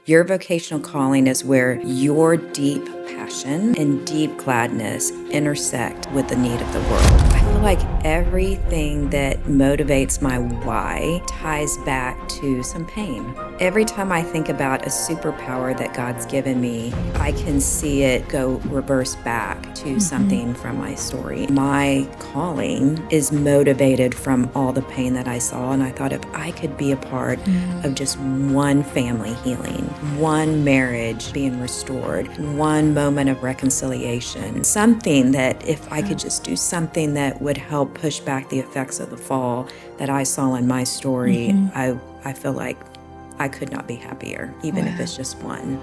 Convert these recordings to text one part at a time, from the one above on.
Your vocational calling is where your deep passion and deep gladness intersect with the need of the world. I feel like everything that motivates my why ties back to some pain. Every time I think about a superpower that God's given me, I can see it go reverse back to something from my story. My calling is motivated from all the pain that I saw, and I thought if I could be a part of just one family healing, one marriage being restored, one moment of reconciliation, something that if I could just do something that would help push back the effects of the fall that I saw in my story, I feel like I could not be happier, even if it's just one.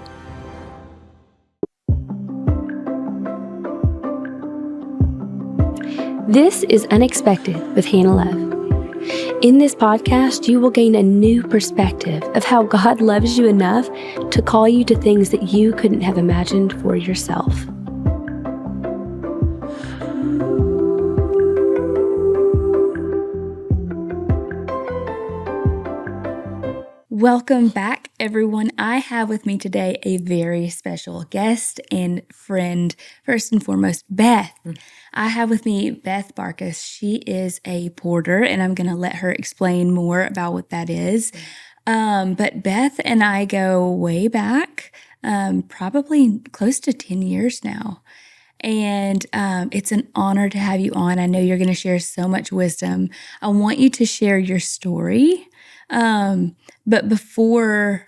This is Unexpected with Hannah Love. In this podcast, you will gain a new perspective of how God loves you enough to call you to things that you couldn't have imagined for yourself. Welcome back, everyone. I have with me today a very special guest and friend. First and foremost, Beth. I have with me Beth Barcus. She is a porter, and I'm going to let her explain more about what that is. But Beth and I go way back, probably close to 10 years now. And it's an honor to have you on. I know you're going to share so much wisdom. I want you to share your story. But before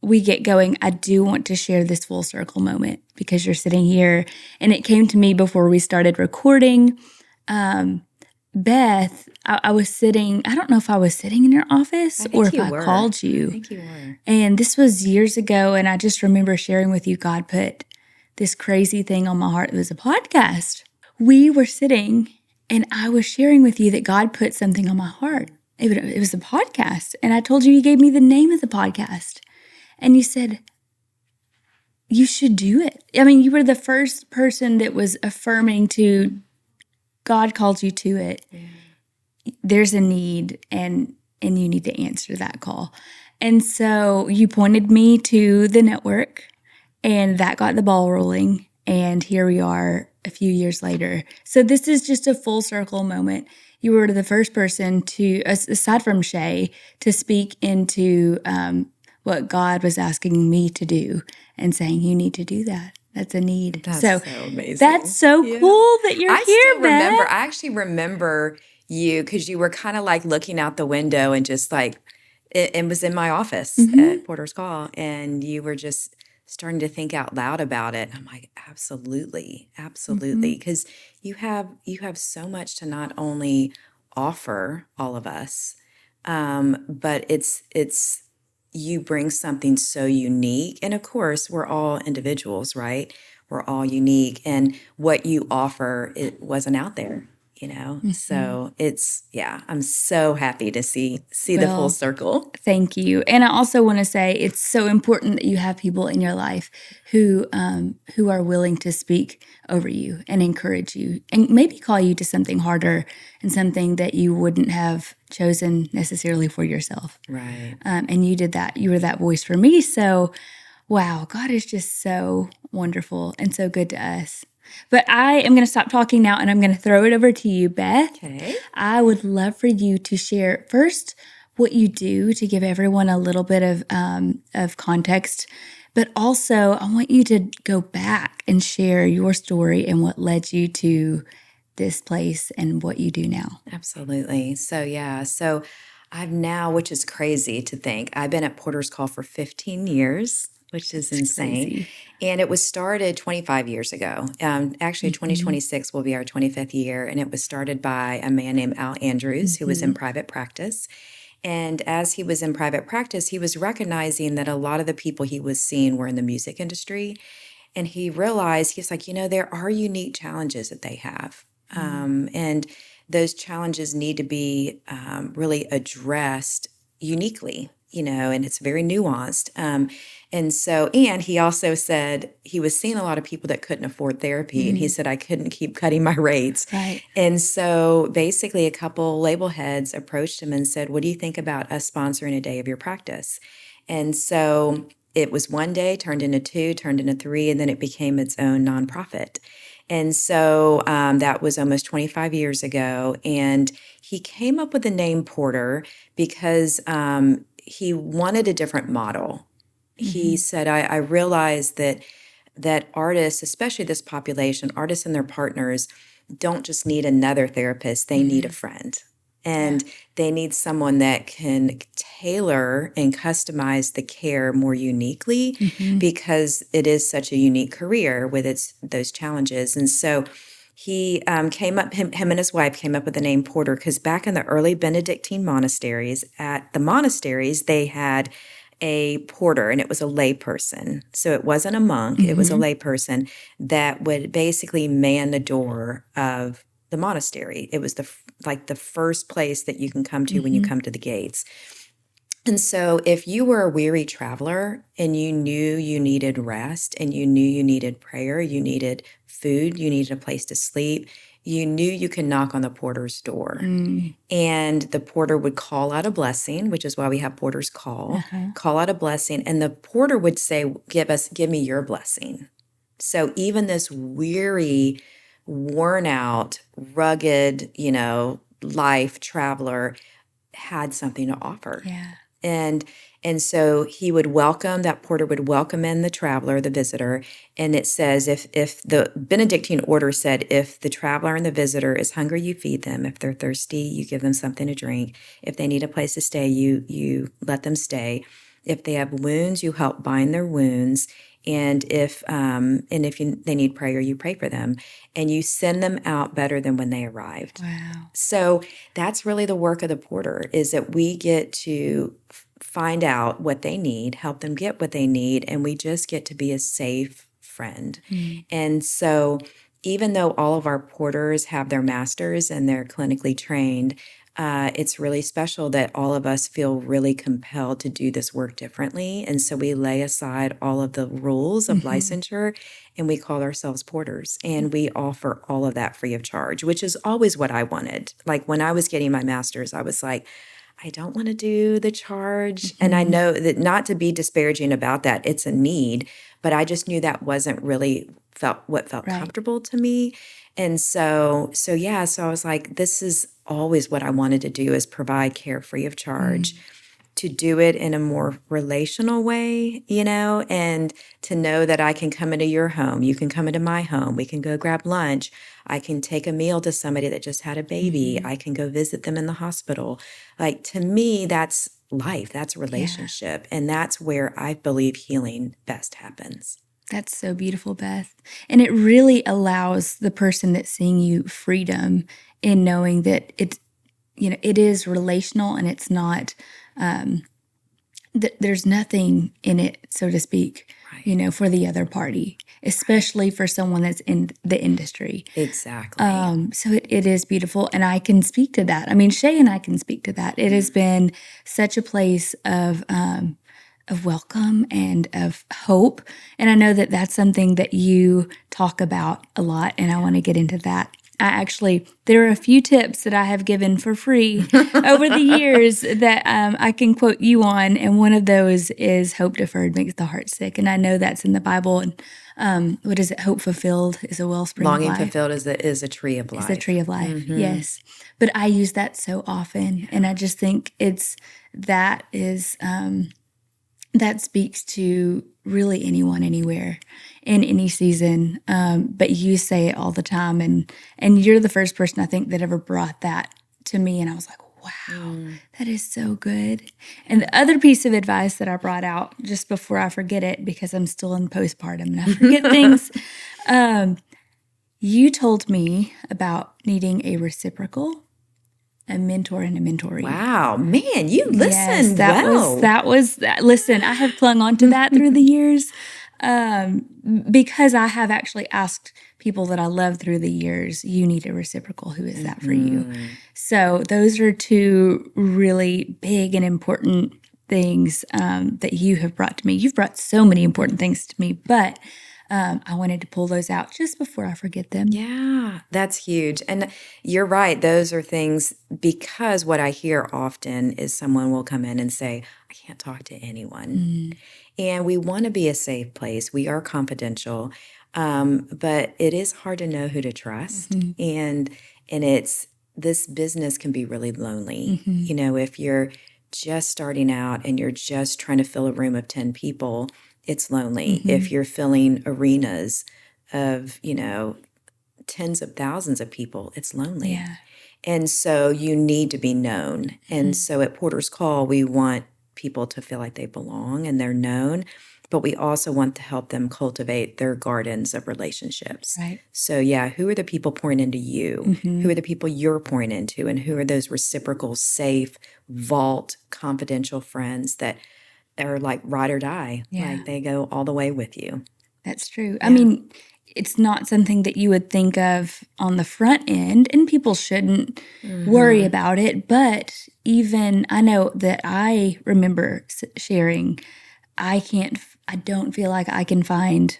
we get going, I do want to share this full circle moment because you're sitting here and it came to me before we started recording. Beth, I was sitting, I don't know if I was sitting in your office or if I called you. I think you were. And this was years ago. And I just remember sharing with you, God put this crazy thing on my heart. It was a podcast. We were sitting and I was sharing with you that God put something on my heart. It was a podcast. And I told you, you gave me the name of the podcast. And you said, you should do it. I mean, you were the first person that was affirming to God called you to it. Yeah. There's a need and you need to answer that call. And so you pointed me to the network and that got the ball rolling. And here we are a few years later. So this is just a full circle moment. You were the first person to, aside from Shay, to speak into what God was asking me to do and saying, you need to do that. That's a need. That's so amazing. That's so cool that you're here, Beth. I actually remember you because you were kind of like looking out the window and just like, it was in my office at Porter's Call, and you were just starting to think out loud about it. I'm like, absolutely, because you have so much to not only offer all of us, but it's you bring something so unique. And of course, we're all individuals, right? We're all unique, and what you offer, it wasn't out there. So I'm so happy to see the full circle. Thank you. And I also want to say it's so important that you have people in your life who are willing to speak over you and encourage you and maybe call you to something harder and something that you wouldn't have chosen necessarily for yourself. Right. And you did that. You were that voice for me. So, wow, God is just so wonderful and so good to us. But I am going to stop talking now, and I'm going to throw it over to you, Beth. Okay. I would love for you to share first what you do to give everyone a little bit of context, but also I want you to go back and share your story and what led you to this place and what you do now. Absolutely. So I've now, which is crazy to think, I've been at Porter's Call for 15 years. Which is insane. Crazy. And it was started 25 years ago. Actually, 2026 will be our 25th year. And it was started by a man named Al Andrews, who was in private practice. And as he was in private practice, he was recognizing that a lot of the people he was seeing were in the music industry. And he realized, he's like, there are unique challenges that they have. And those challenges need to be really addressed uniquely. And it's very nuanced. And he also said he was seeing a lot of people that couldn't afford therapy. And he said, I couldn't keep cutting my rates. Right. And so basically a couple label heads approached him and said, what do you think about us sponsoring a day of your practice? And so it was one day, turned into two, turned into three, and then it became its own nonprofit. And so that was almost 25 years ago. And he came up with the name Porter because he wanted a different model. He said, I realized that artists, especially this population, artists and their partners, don't just need another therapist, they need a friend. And they need someone that can tailor and customize the care more uniquely because it is such a unique career with those challenges. And so he came up, him and his wife came up with the name Porter because back in the early Benedictine monasteries, at the monasteries, they had a porter, and it was a lay person. So it wasn't a monk, it was a lay person that would basically man the door of the monastery. It was the first place that you can come to when you come to the gates. And so if you were a weary traveler and you knew you needed rest and you knew you needed prayer, you needed food, you needed a place to sleep, you knew you could knock on the porter's door. And the porter would call out a blessing, which is why we have porters call out a blessing. And the porter would say, give me your blessing. So even this weary, worn out, rugged, life traveler had something to offer. Yeah. And so that porter would welcome in the traveler, the visitor. And it says, if the Benedictine order said, if the traveler and the visitor is hungry, you feed them. If they're thirsty, you give them something to drink. If they need a place to stay, you let them stay. If they have wounds, you help bind their wounds. And if they need prayer, you pray for them, and you send them out better than when they arrived. Wow. So that's really the work of the porter, is that we get to find out what they need, help them get what they need, and we just get to be a safe friend. And so even though all of our porters have their masters and they're clinically trained, it's really special that all of us feel really compelled to do this work differently. And so we lay aside all of the rules of licensure and we call ourselves porters. And we offer all of that free of charge, which is always what I wanted. Like when I was getting my master's, I was like, I don't want to do the charge. And I know that not to be disparaging about that, it's a need, but I just knew that wasn't really what felt comfortable to me. And so I was like, this is always what I wanted to do, is provide care free of charge, to do it in a more relational way, and to know that I can come into your home. You can come into my home. We can go grab lunch. I can take a meal to somebody that just had a baby. I can go visit them in the hospital. Like, to me, that's life. That's relationship. Yeah. And that's where I believe healing best happens. That's so beautiful, Beth. And it really allows the person that's seeing you freedom in knowing that it is relational, and it's not, there's nothing in it, so to speak, for the other party, especially for someone that's in the industry. Exactly. So it is beautiful. And I can speak to that. I mean, Shay and I can speak to that. It has been such a place of welcome and of hope. And I know that that's something that you talk about a lot, and I want to get into that. There are a few tips that I have given for free over the years that I can quote you on, and one of those is hope deferred makes the heart sick. And I know that's in the Bible. And what is it? Hope fulfilled is a wellspring of life. Longing fulfilled is a tree of life. It's a tree of life, yes. But I use that so often, and I just think that speaks to really anyone, anywhere, in any season. But you say it all the time, and you're the first person I think that ever brought that to me, and I was like, wow, that is so good. And the other piece of advice that I brought out, just before I forget it, because I'm still in postpartum and I forget things, you told me about needing a reciprocal, a mentor, and a mentoree. Wow, man, you listened well. Listen, I have clung on to that through the years because I have actually asked people that I love through the years, you need a reciprocal. Who is that for you? So those are two really big and important things that you have brought to me. You've brought so many important things to me, but I wanted to pull those out just before I forget them. Yeah, that's huge. And you're right. Those are things, because what I hear often is someone will come in and say, I can't talk to anyone. And we want to be a safe place. We are confidential, but it is hard to know who to trust. And this business can be really lonely. If you're just starting out and you're just trying to fill a room of 10 people, it's lonely. If you're filling arenas of, tens of thousands of people, it's lonely. Yeah. And so you need to be known. And so at Porter's Call, we want people to feel like they belong and they're known, but we also want to help them cultivate their gardens of relationships. Right. So who are the people pouring into you? Who are the people you're pouring into? And who are those reciprocal, safe, vault, confidential friends that are like ride or die? Yeah. Like they go all the way with you. That's true. I mean, it's not something that you would think of on the front end, and people shouldn't worry about it. But even I know that I remember sharing, I don't feel like I can find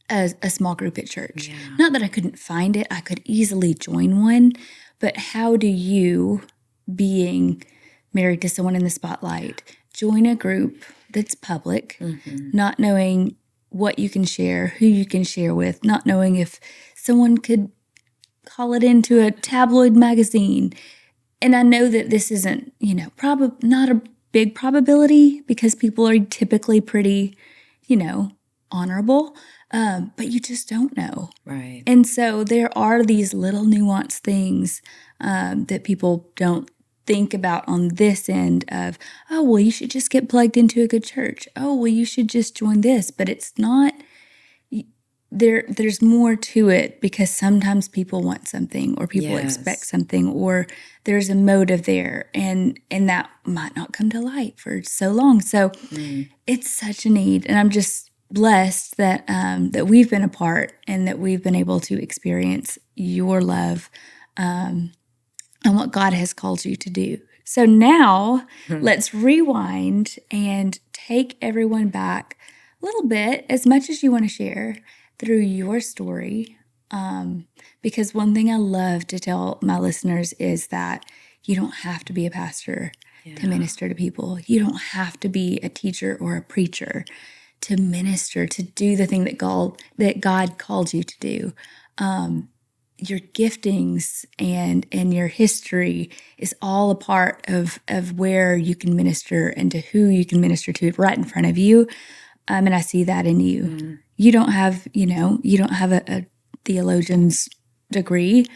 a small group at church. Not that I couldn't find it, I could easily join one. But how do you, being married to someone in the spotlight, join a group that's public, not knowing what you can share, who you can share with, not knowing if someone could call it into a tabloid magazine. And I know that this isn't, not a big probability because people are typically pretty, honorable, but you just don't know. Right. And so there are these little nuanced things that people don't think about on this end of, oh, well, you should just get plugged into a good church. Oh, well, you should just join this. But it's not, there's more to it because sometimes people want something or people expect something or there's a motive there and that might not come to light for so long. So it's such a need. And I'm just blessed that that we've been a part and that we've been able to experience your love and what God has called you to do. So now let's rewind and take everyone back a little bit, as much as you want to share, through your story. Because one thing I love to tell my listeners is that you don't have to be a pastor to minister to people. You don't have to be a teacher or a preacher to minister, to do the thing that God called you to do. Your giftings and your history is all a part of where you can minister and to who you can minister to right in front of you. And I see that in you. You don't have, a theologian's degree,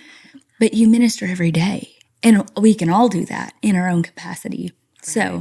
but you minister every day. And we can all do that in our own capacity. Right. So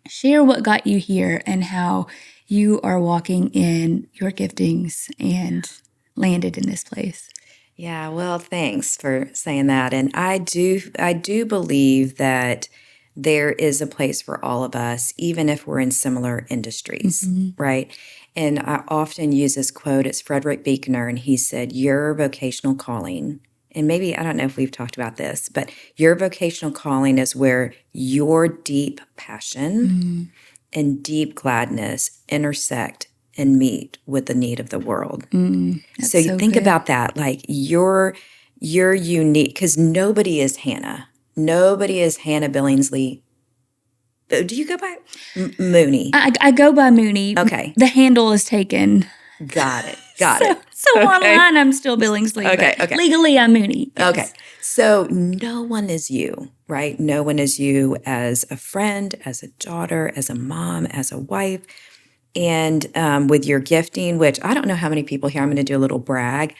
share what got you here and how you are walking in your giftings and landed in this place. Yeah, well, thanks for saying that. And I do believe that there is a place for all of us, even if we're in similar industries, right? And I often use this quote. It's Frederick Buechner, and he said, your vocational calling, and maybe, I don't know if we've talked about this, but your vocational calling is where your deep passion and deep gladness intersect and meet with the need of the world. So you think about that, like you're unique, because nobody is Hannah. Nobody is Hannah Billingsley. Do you go by Mooney? I go by Mooney. Okay. The handle is taken. Got it. So online I'm still Billingsley. Okay. Legally I'm Mooney. Yes. Okay. So no one is you, right? No one is you as a friend, as a daughter, as a mom, as a wife. And with your gifting, which I don't know how many people here, I'm going to do a little brag,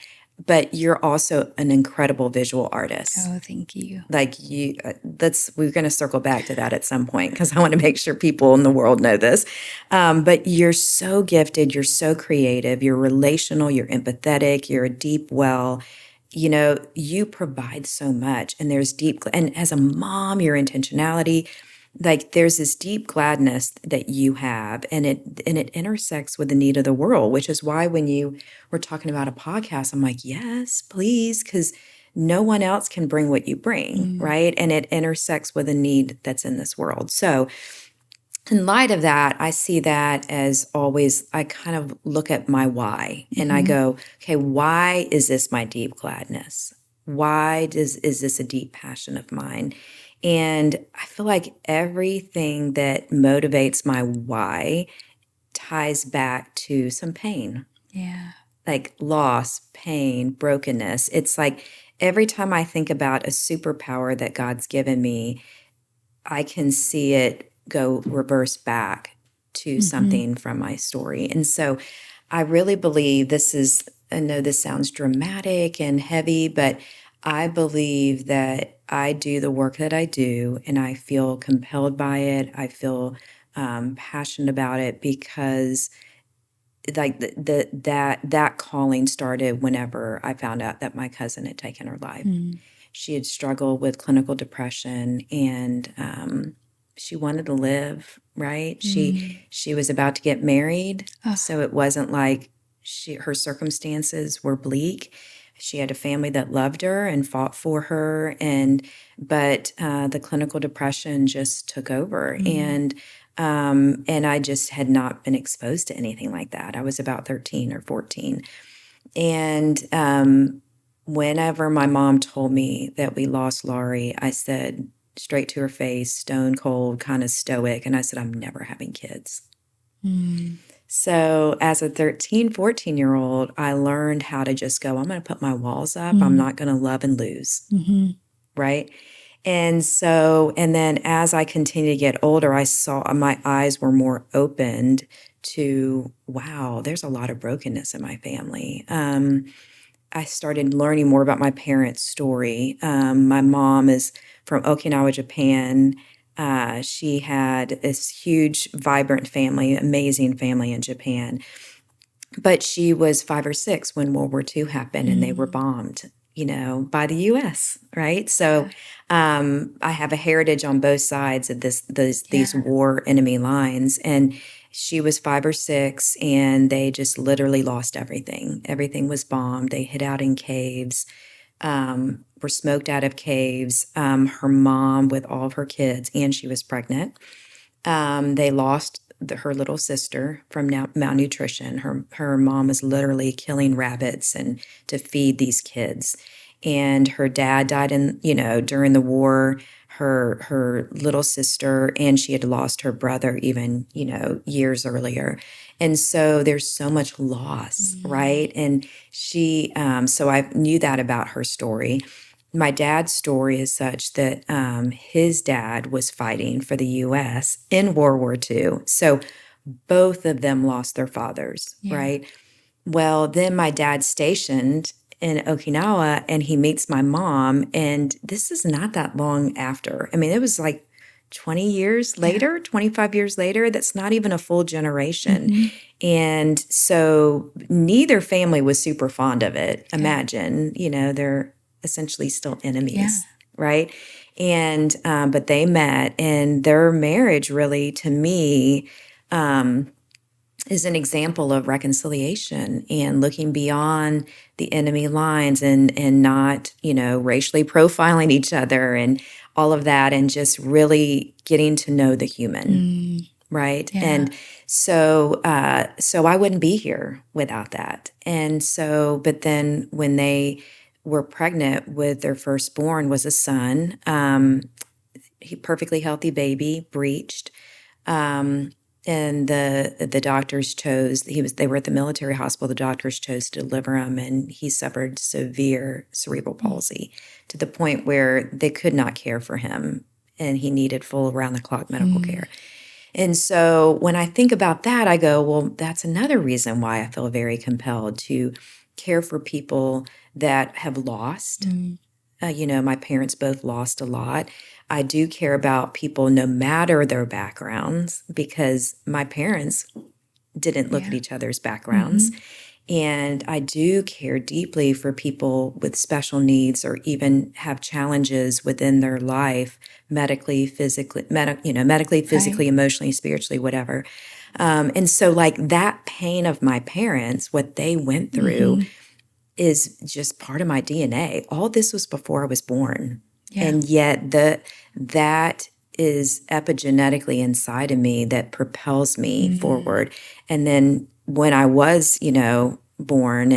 but you're also an incredible visual artist. Oh, thank you. Like we're going to circle back to that at some point because I want to make sure people in the world know this. But you're so gifted. You're so creative. You're relational. You're empathetic. You're a deep well. You provide so much, and there's deep, and as a mom, your intentionality, like there's this deep gladness that you have, and it intersects with the need of the world, which is why when you were talking about a podcast, I'm like, yes, please, because no one else can bring what you bring, right? And it intersects with a need that's in this world. So in light of that, I see that as always, I kind of look at my why, and I go, okay, why is this my deep gladness? Why is this a deep passion of mine? And I feel like everything that motivates my why ties back to some pain, Yeah. like loss, pain, brokenness. It's like every time I think about a superpower that God's given me, I can see it go reverse back to something from my story. And so I really believe I know this sounds dramatic and heavy, but I believe that I do the work that I do and I feel compelled by it. I feel passionate about it because like that calling started whenever I found out that my cousin had taken her life. She had struggled with clinical depression and she wanted to live, right? She was about to get married, so it wasn't like her circumstances were bleak. She had a family that loved her and fought for her, but the clinical depression just took over, and I just had not been exposed to anything like that. I was about 13 or 14, and whenever my mom told me that we lost Laurie, I said straight to her face, stone cold, kind of stoic, and I said, I'm never having kids. So as a 13, 14-year-old, I learned how to just go, I'm going to put my walls up. I'm not going to love and lose. Right. And then as I continued to get older, I saw my eyes were more opened to, wow, there's a lot of brokenness in my family. I started learning more about my parents' story. My mom is from Okinawa, Japan. She had this huge, vibrant family, amazing family in Japan. But she was 5 or 6 when World War II happened and they were bombed, by the U.S., right? So I have a heritage on both sides of these war enemy lines. And she was 5 or 6 and they just literally lost everything. Everything was bombed. They hid out in caves, were smoked out of caves. Her mom with all of her kids, and she was pregnant. They lost her little sister from malnutrition. Her mom was literally killing rabbits and to feed these kids. And her dad died during the war. Her little sister, and she had lost her brother even, years earlier. And so there's so much loss, right? And so I knew that about her story. My dad's story is such that his dad was fighting for the U.S. in World War II. So both of them lost their fathers, right? Well, then my dad's stationed in Okinawa and he meets my mom. And this is not that long after. I mean, it was like 20 years later, 25 years later. That's not even a full generation. And so neither family was super fond of it. Imagine, they're essentially still enemies, right? And but they met, and their marriage really, to me, is an example of reconciliation and looking beyond the enemy lines and not, racially profiling each other and all of that, and just really getting to know the human. Right. Yeah. And so I wouldn't be here without that. And so, but then when they were pregnant with their firstborn was a son, perfectly healthy baby, breached. And the doctors chose, they were at the military hospital, the doctors chose to deliver him, and he suffered severe cerebral palsy to the point where they could not care for him, and he needed full around-the-clock medical care. And so when I think about that, I go, well, that's another reason why I feel very compelled to care for people that have lost. My parents both lost a lot. I do care about people no matter their backgrounds, because my parents didn't look at each other's backgrounds. And I do care deeply for people with special needs or even have challenges within their life, medically, physically, emotionally, spiritually, whatever. And so like that pain of my parents, what they went through is just part of my DNA. All this was before I was born. Yeah. And yet that is epigenetically inside of me that propels me forward. And then when I was, born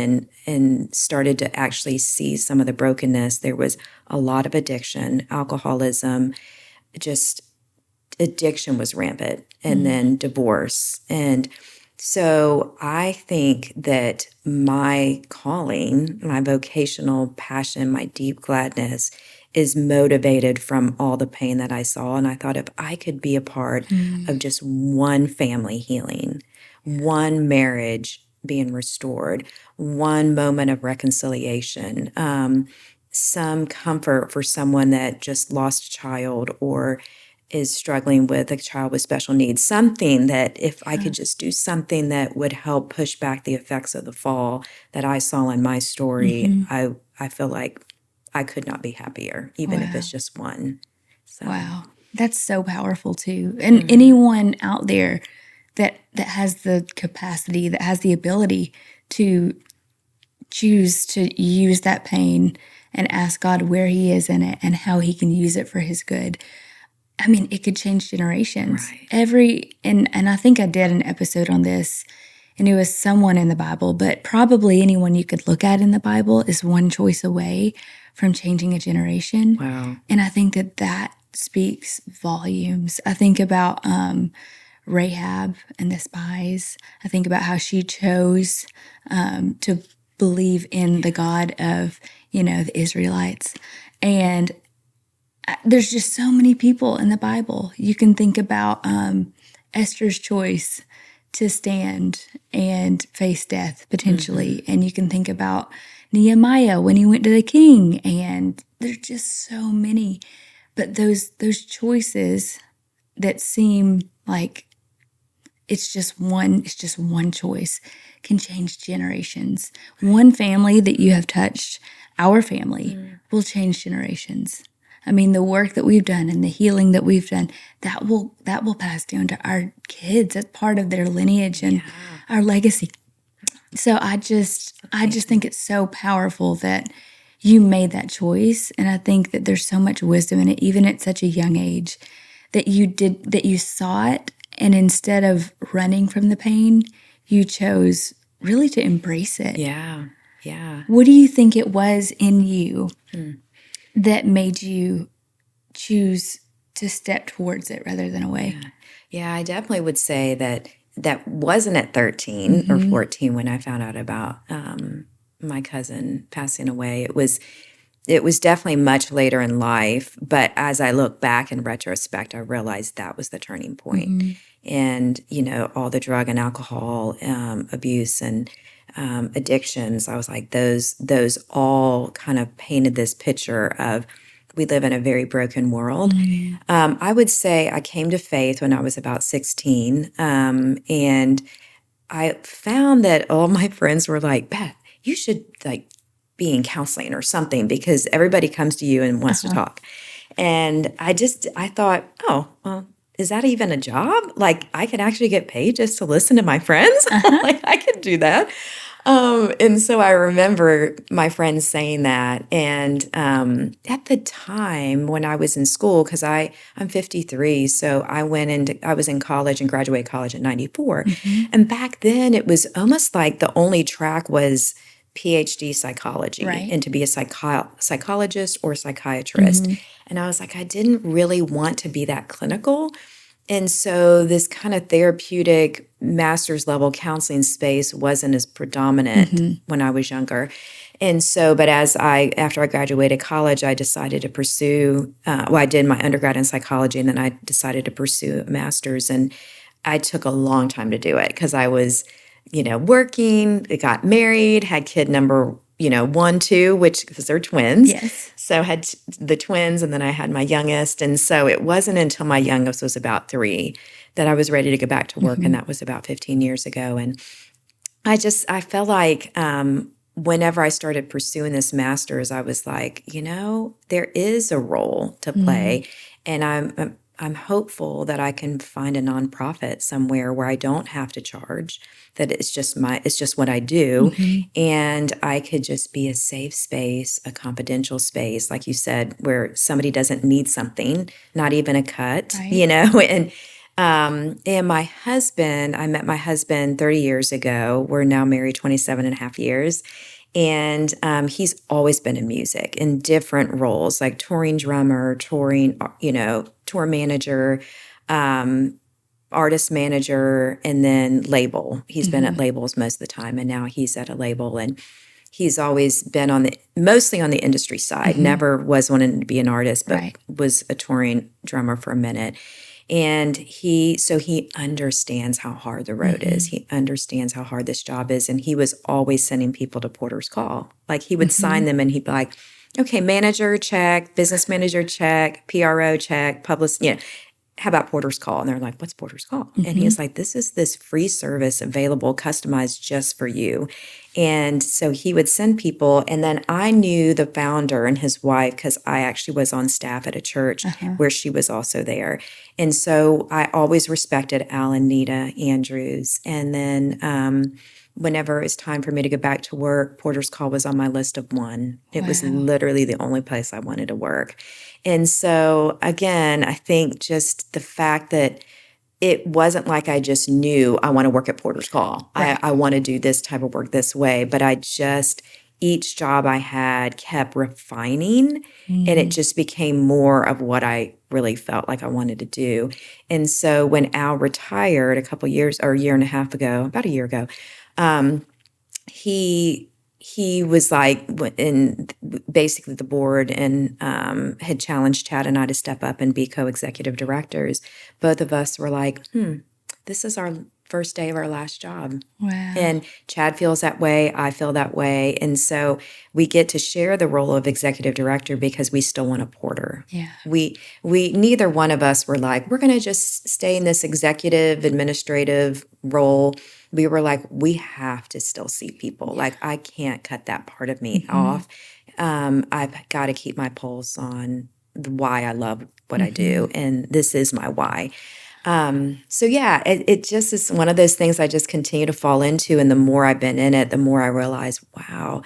and started to actually see some of the brokenness, there was a lot of addiction, alcoholism, just addiction was rampant, and then divorce. And So I think that my calling, my vocational passion, my deep gladness is motivated from all the pain that I saw. And I thought if I could be a part of just one family healing, one marriage being restored, one moment of reconciliation, some comfort for someone that just lost a child or is struggling with a child with special needs, something that if I could just do something that would help push back the effects of the fall that I saw in my story, I feel like I could not be happier, even if Wow. it's just one. So, Wow. That's so powerful too. And anyone out there that has the capacity, that has the ability to choose to use that pain and ask God where he is in it and how he can use it for his good. I mean, it could change generations. Right. And I think I did an episode on this, and it was someone in the Bible, but probably anyone you could look at in the Bible is one choice away from changing a generation. Wow. And I think that speaks volumes. I think about Rahab and the spies. I think about how she chose to believe in the God of, the Israelites. And there's just so many people in the Bible. You can think about Esther's choice to stand and face death potentially. And you can think about Nehemiah when he went to the king. And there's just so many. But those choices that seem like it's just one choice can change generations. One family that you have touched, our family, will change generations. I mean, the work that we've done and the healing that we've done, that will pass down to our kids. That's part of their lineage and our legacy. So I just think it's so powerful that you made that choice. And I think that there's so much wisdom in it, even at such a young age, that you saw it. And instead of running from the pain, you chose really to embrace it. Yeah. Yeah. What do you think it was in you that made you choose to step towards it rather than away? Yeah, I definitely would say that wasn't at 13 or 14 when I found out about my cousin passing away. It was definitely much later in life, but as I look back in retrospect, I realized that was the turning point. And, all the drug and alcohol abuse and addictions, I was like, those all kind of painted this picture of we live in a very broken world. I would say I came to faith when I was about 16, and I found that all my friends were like, Beth, you should be in counseling or something because everybody comes to you and wants to talk. And I thought, oh, well, is that even a job? Like I could actually get paid just to listen to my friends? Like I could do that. And so I remember my friends saying that. And at the time when I was in school, because I'm 53, so I was in college and graduated college in 94. And back then it was almost like the only track was PhD psychology and to be a psychologist or psychiatrist. And I was like, I didn't really want to be that clinical. And so this kind of therapeutic master's level counseling space wasn't as predominant when I was younger. And so, but after I graduated college, I decided to pursue, I did my undergrad in psychology and then I decided to pursue a master's. And I took a long time to do it because I was working, got married, had kid number, 1, 2, because they're twins. Yes. So I had the twins and then I had my youngest. And so it wasn't until my youngest was about 3 that I was ready to go back to work. And that was about 15 years ago. And I felt like whenever I started pursuing this master's, I was like, there is a role to play. And I'm hopeful that I can find a nonprofit somewhere where I don't have to charge, that it's just what I do. And I could just be a safe space, a confidential space, like you said, where somebody doesn't need something, not even a cut, and my husband, I met my husband 30 years ago. We're now married 27 and a half years. And he's always been in music in different roles, like touring drummer, tour manager, artist manager and then label. He's been at labels most of the time, and now he's at a label. And he's always been mostly on the industry side. Never was wanting to be an artist, but was a touring drummer for a minute. And he understands how hard the road is. He understands how hard this job is. And he was always sending people to Porter's Call. Like he would sign them and he'd be like, okay, manager, check, business manager, check, PRO, check, how about Porter's Call? And they're like, what's Porter's Call? And he was like, this is this free service available, customized just for you. And so he would send people. And then I knew the founder and his wife because I actually was on staff at a church where she was also there. And so I always respected Al and Nita Andrews. And then whenever it was time for me to go back to work, Porter's Call was on my list of one. It was literally the only place I wanted to work. And so, again, I think just the fact that it wasn't like I just knew I want to work at Porter's Call. I want to do this type of work this way. But each job I had kept refining, and it just became more of what I really felt like I wanted to do. And so when Al retired a year and a half ago, about a year ago, he was like, in basically the board and had challenged Chad and I to step up and be co-executive directors. Both of us were like, this is our first day of our last job. Wow. And Chad feels that way. I feel that way. And so we get to share the role of executive director because we still want a porter. Yeah. We neither one of us were like, we're going to just stay in this executive administrative role. We were like, we have to still see people. Yeah. Like, I can't cut that part of me off. I've got to keep my pulse on why I love what I do. And this is my why. So yeah, it just is one of those things I just continue to fall into. And the more I've been in it, the more I realize, wow,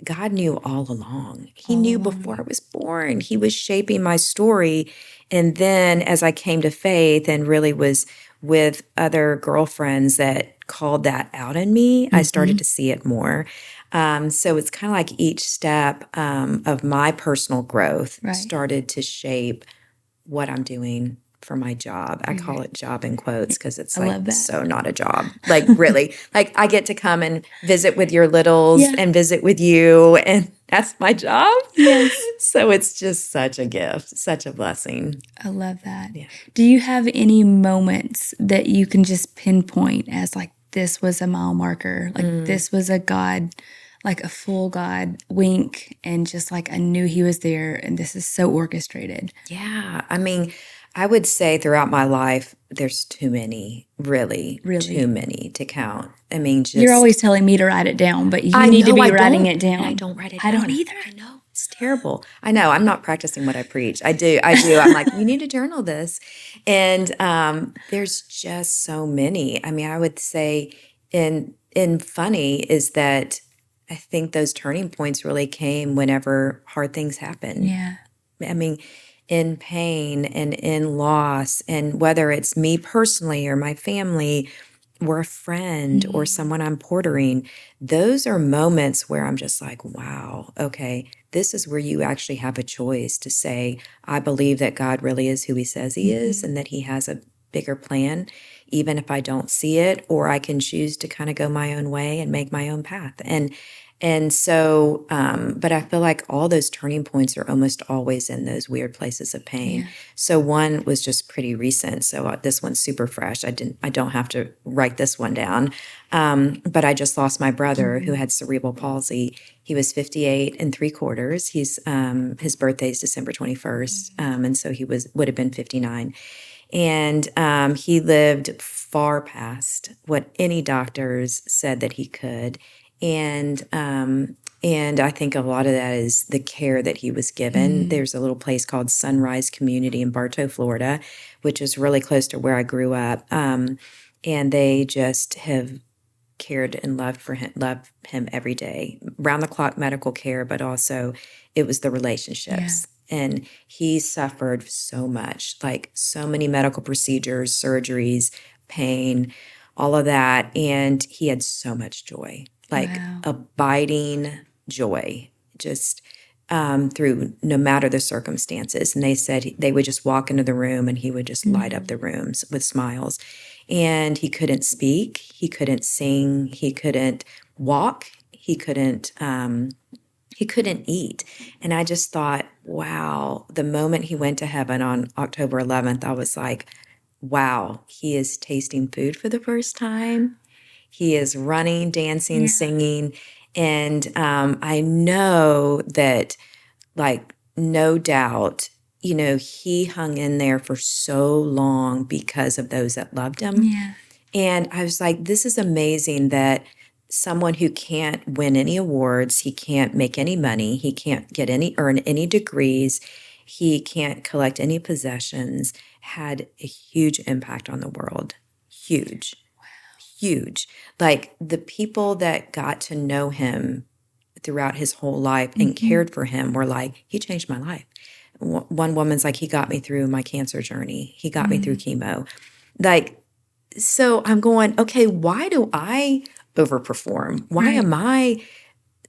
God knew all along. He knew before I was born. He was shaping my story. And then as I came to faith and really was with other girlfriends that called that out in me, I started to see it more. So it's kind of like each step of my personal growth started to shape what I'm doing for my job. I call it job in quotes because it's like so not a job. Like really, like I get to come and visit with your littles and visit with you, and that's my job. Yes. So it's just such a gift, such a blessing. I love that. Yeah. Do you have any moments that you can just pinpoint as like, this was a mile marker, like this was a God, like a full God wink, and just like I knew he was there and this is so orchestrated? Yeah. I mean, I would say throughout my life, there's too many, really too many to count. I mean, just... You're always telling me to write it down, but you need to be writing it down. I don't write it down. I don't either. I know. It's terrible. I know. I'm not practicing what I preach. I do. I'm like, you need to journal this. And there's just so many. I mean, I would say in funny is that I think those turning points really came whenever hard things happen. Yeah. I mean, in pain and in loss, and whether it's me personally or my family or a friend or someone I'm portering, those are moments where I'm just like, wow, okay, this is where you actually have a choice to say, I believe that God really is who he says he is and that he has a bigger plan, even if I don't see it, or I can choose to kind of go my own way and make my own path. And so, but I feel like all those turning points are almost always in those weird places of pain. Yeah. So one was just pretty recent. So this one's super fresh. I don't have to write this one down. But I just lost my brother who had cerebral palsy. He was 58 3/4. His birthday is December 21st. And so he would have been 59. And he lived far past what any doctors said that he could. And I think a lot of that is the care that he was given. There's a little place called Sunrise Community in Bartow, Florida, which is really close to where I grew up. And they just have cared and loved him every day. Round the clock medical care, but also it was the relationships. Yeah. And he suffered so much, like so many medical procedures, surgeries, pain, all of that. And he had so much joy. Like abiding joy, just through no matter the circumstances. And they said they would just walk into the room and he would just light up the rooms with smiles. And he couldn't speak. He couldn't sing. He couldn't walk. He couldn't eat. And I just thought, wow, the moment he went to heaven on October 11th, I was like, wow, he is tasting food for the first time. He is running, dancing, singing. And I know that, like, no doubt, he hung in there for so long because of those that loved him. Yeah. And I was like, this is amazing that someone who can't win any awards, he can't make any money, he can't earn any degrees, he can't collect any possessions, had a huge impact on the world. Huge. Huge. Like, the people that got to know him throughout his whole life and cared for him were like, he changed my life. One woman's like, he got me through my cancer journey. He got me through chemo. Like, so I'm going, okay, why do I overperform? Why am I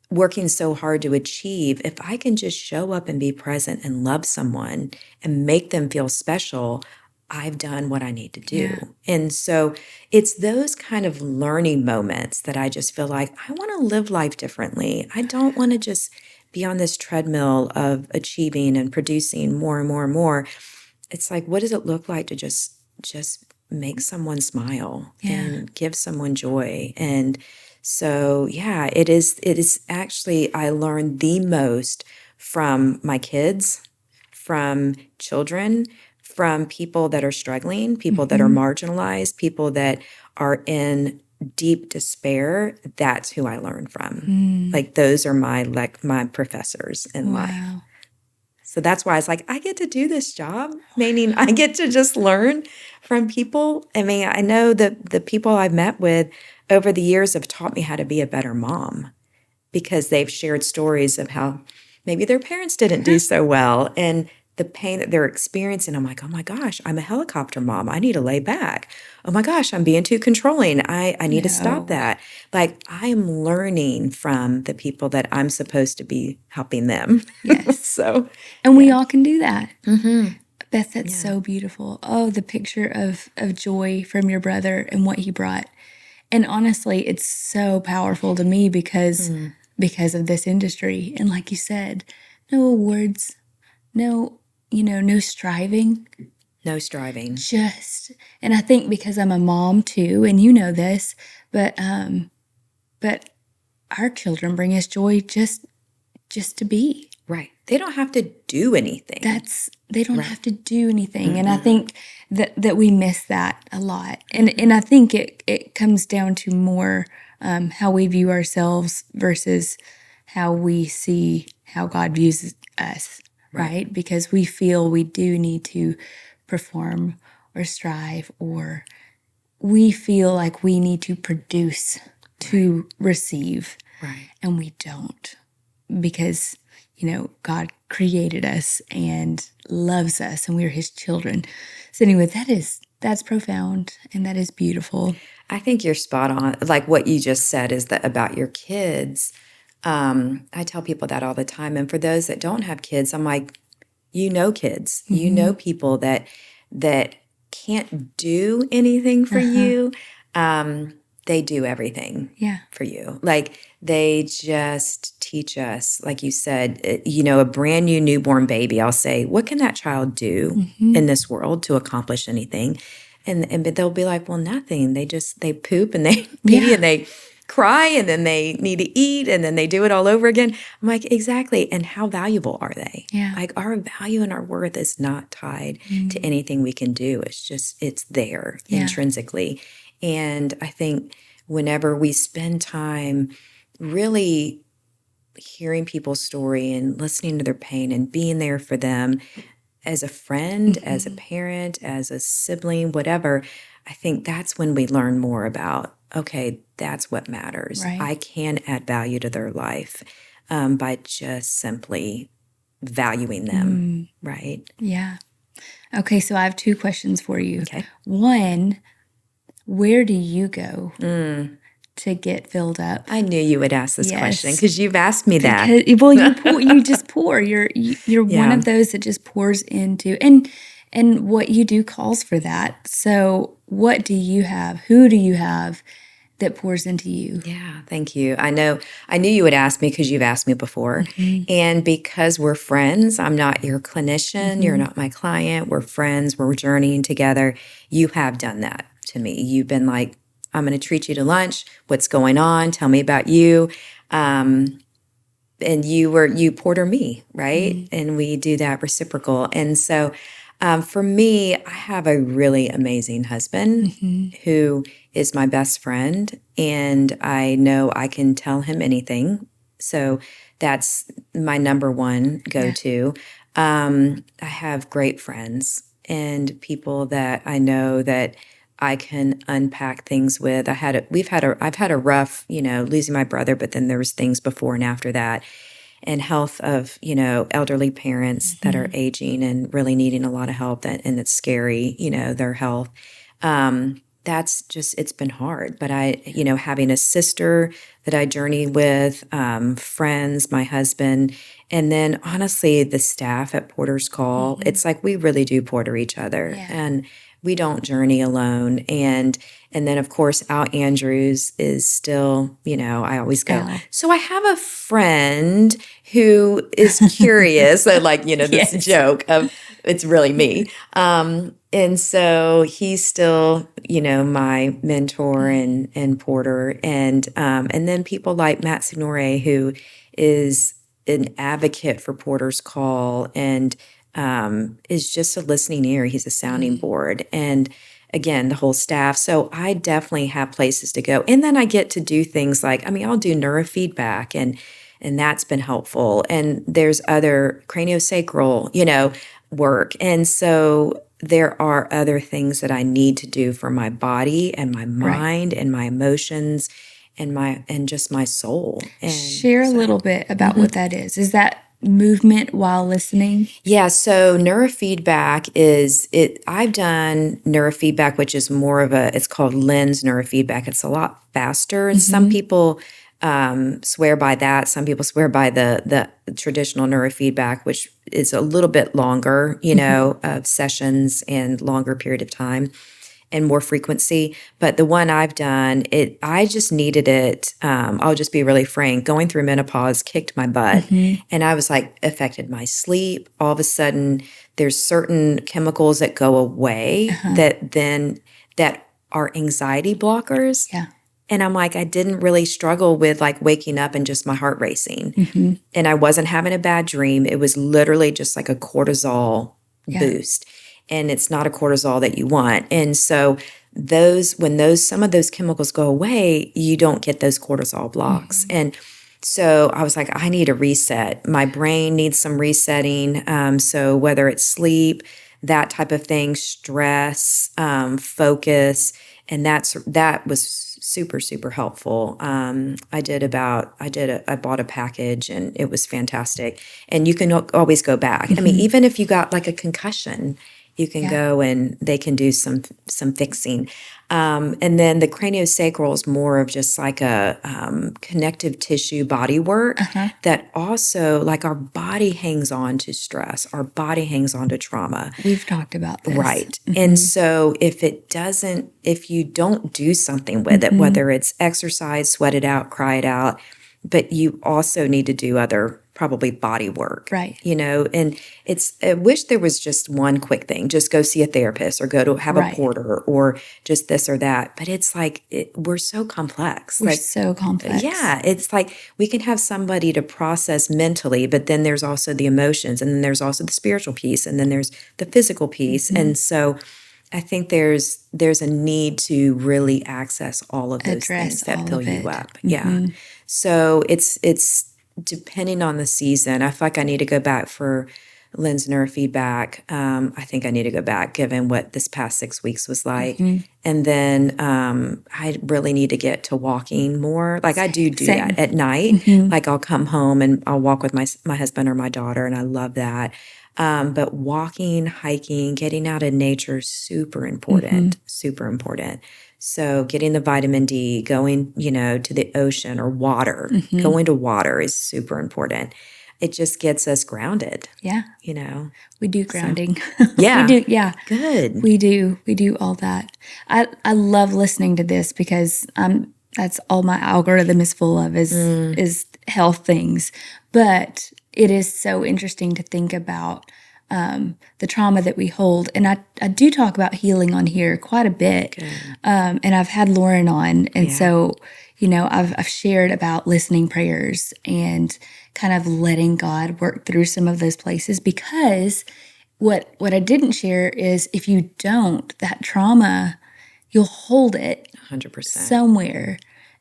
working so hard to achieve if I can just show up and be present and love someone and make them feel special? I've done what I need to do. Yeah. And so it's those kind of learning moments that I just feel like I want to live life differently. I don't want to just be on this treadmill of achieving and producing more and more and more. It's like, what does it look like to just make someone smile and give someone joy? And so, yeah, it is actually, I learned the most from my kids, from children, from people that are struggling, people that are marginalized, people that are in deep despair. That's who I learn from. Like, those are my professors in life. So that's why it's like, I get to do this job, meaning I get to just learn from people. I mean, I know that the people I've met with over the years have taught me how to be a better mom because they've shared stories of how maybe their parents didn't do so well and the pain that they're experiencing. I'm like, oh my gosh, I'm a helicopter mom. I need to lay back. Oh my gosh, I'm being too controlling. I need to stop that. Like, I am learning from the people that I'm supposed to be helping them. Yes. And we all can do that. Beth, that's so beautiful. Oh, the picture of joy from your brother and what he brought. And honestly, it's so powerful to me because of this industry. And like you said, no awards, no striving. No striving. And I think because I'm a mom too, and you know this, but our children bring us joy just to be. Right. They don't have to do anything. They don't have to do anything. And I think that we miss that a lot. And I think it comes down to more how we view ourselves versus how we see how God views us. Right? Because we feel we do need to perform or strive, or we feel like we need to produce to receive. Right. And we don't, because, God created us and loves us and we're his children. So anyway, that's profound and that is beautiful. I think you're spot on. Like what you just said is that about your kids. I tell people that all the time. And for those that don't have kids, I'm like, kids, people that can't do anything for you. They do everything for you. Like, they just teach us, like you said, a brand new newborn baby. I'll say, what can that child do in this world to accomplish anything? But they'll be like, well, nothing. They poop and they pee and they cry and then they need to eat and then they do it all over again. I'm like, exactly. And how valuable are they? Yeah. Like, our value and our worth is not tied to anything we can do. It's there intrinsically. And I think whenever we spend time really hearing people's story and listening to their pain and being there for them as a friend, as a parent, as a sibling, whatever, I think that's when we learn more about, okay, that's what matters. Right. I can add value to their life by just simply valuing them, right? Yeah. Okay, so I have 2 questions for you. Okay. One, where do you go to get filled up. I knew you would ask this Yes. question because you've asked me that. Because, well, you just pour. You're one Yeah. of those that just pours into, and what you do calls for that. So what do you have? Who do you have that pours into you? Yeah, thank you. I knew you would ask me because you've asked me before. And because we're friends, I'm not your clinician, you're not my client, we're friends, we're journeying together. You have done that to me. You've been like, I'm going to treat you to lunch. What's going on? Tell me about you. And you porter me, right? And we do that reciprocal. And so for me, I have a really amazing husband who is my best friend, and I know I can tell him anything. So that's my number one go-to. I have great friends and people that I know that I can unpack things with. I've had a rough, losing my brother, but then there was things before and after that, and health of, elderly parents that are aging and really needing a lot of help, and it's scary, their health. That's just, it's been hard, but having a sister that I journey with, friends, my husband, and then honestly, the staff at Porter's Call, it's like we really do porter each other, and we don't journey alone. And then of course, Al Andrews is still, I always go, Al. so I have a friend who is curious, so this joke of it's really me. And so he's still, my mentor and porter. And then people like Matt Signore, who is an advocate for Porter's Call and is just a listening ear. He's a sounding board. And again, the whole staff. So I definitely have places to go. And then I get to do things like, I'll do neurofeedback and that's been helpful. And there's other craniosacral, work. And so there are other things that I need to do for my body and my mind and my emotions and just my soul. And share a little bit about what that is. Is that movement while listening? Yeah, so neurofeedback is it. I've done neurofeedback, which is more of it's called lens neurofeedback. It's a lot faster, and some people swear by that. Some people swear by the traditional neurofeedback, which is a little bit longer, of sessions and longer period of time and more frequency. But the one I've done, I just needed it. I'll just be really frank. Going through menopause kicked my butt, and I was like, affected my sleep. All of a sudden, there's certain chemicals that go away that are anxiety blockers. Yeah. And I'm like, I didn't really struggle with like waking up and just my heart racing. And I wasn't having a bad dream. It was literally just like a cortisol boost. And it's not a cortisol that you want. And so when some of those chemicals go away, you don't get those cortisol blocks. And so I was like, I need a reset. My brain needs some resetting. So whether it's sleep, that type of thing, stress, focus, and that was super, super helpful. I bought a package and it was fantastic. And you can always go back. Even if you got like a concussion, you can go and they can do some fixing. And then the craniosacral is more of just like a connective tissue body work that also, like, our body hangs on to stress. Our body hangs on to trauma. We've talked about this. Right. And so if you don't do something with it, whether it's exercise, sweat it out, cry it out, but you also need to do other probably body work. Right. And I wish there was just one quick thing, just go see a therapist or go to have a porter or just this or that. But it's like, we're so complex. We're so complex. Yeah. It's like we can have somebody to process mentally, but then there's also the emotions, and then there's also the spiritual piece, and then there's the physical piece. And so I think there's a need to really access all of those things that fill you up. Yeah. So it's depending on the season. I feel like I need to go back for lens neurofeedback. I think I need to go back given what this past 6 weeks was like. And then I really need to get to walking more. Like I do that at night. Like I'll come home and I'll walk with my husband or my daughter, and I love that. But walking, hiking, getting out in nature, super important, super important. So getting the vitamin D, going, to the ocean or water, going to water is super important. It just gets us grounded. Yeah. We do grounding. Yeah. We do. Yeah. Good. We do. We do all that. I love listening to this because that's all my algorithm is full of is health things. But it is so interesting to think about the trauma that we hold. And I do talk about healing on here quite a bit. And I've had Lauren on. And so, I've shared about listening prayers and kind of letting God work through some of those places, because what I didn't share is if you don't, that trauma, you'll hold it 100%. somewhere.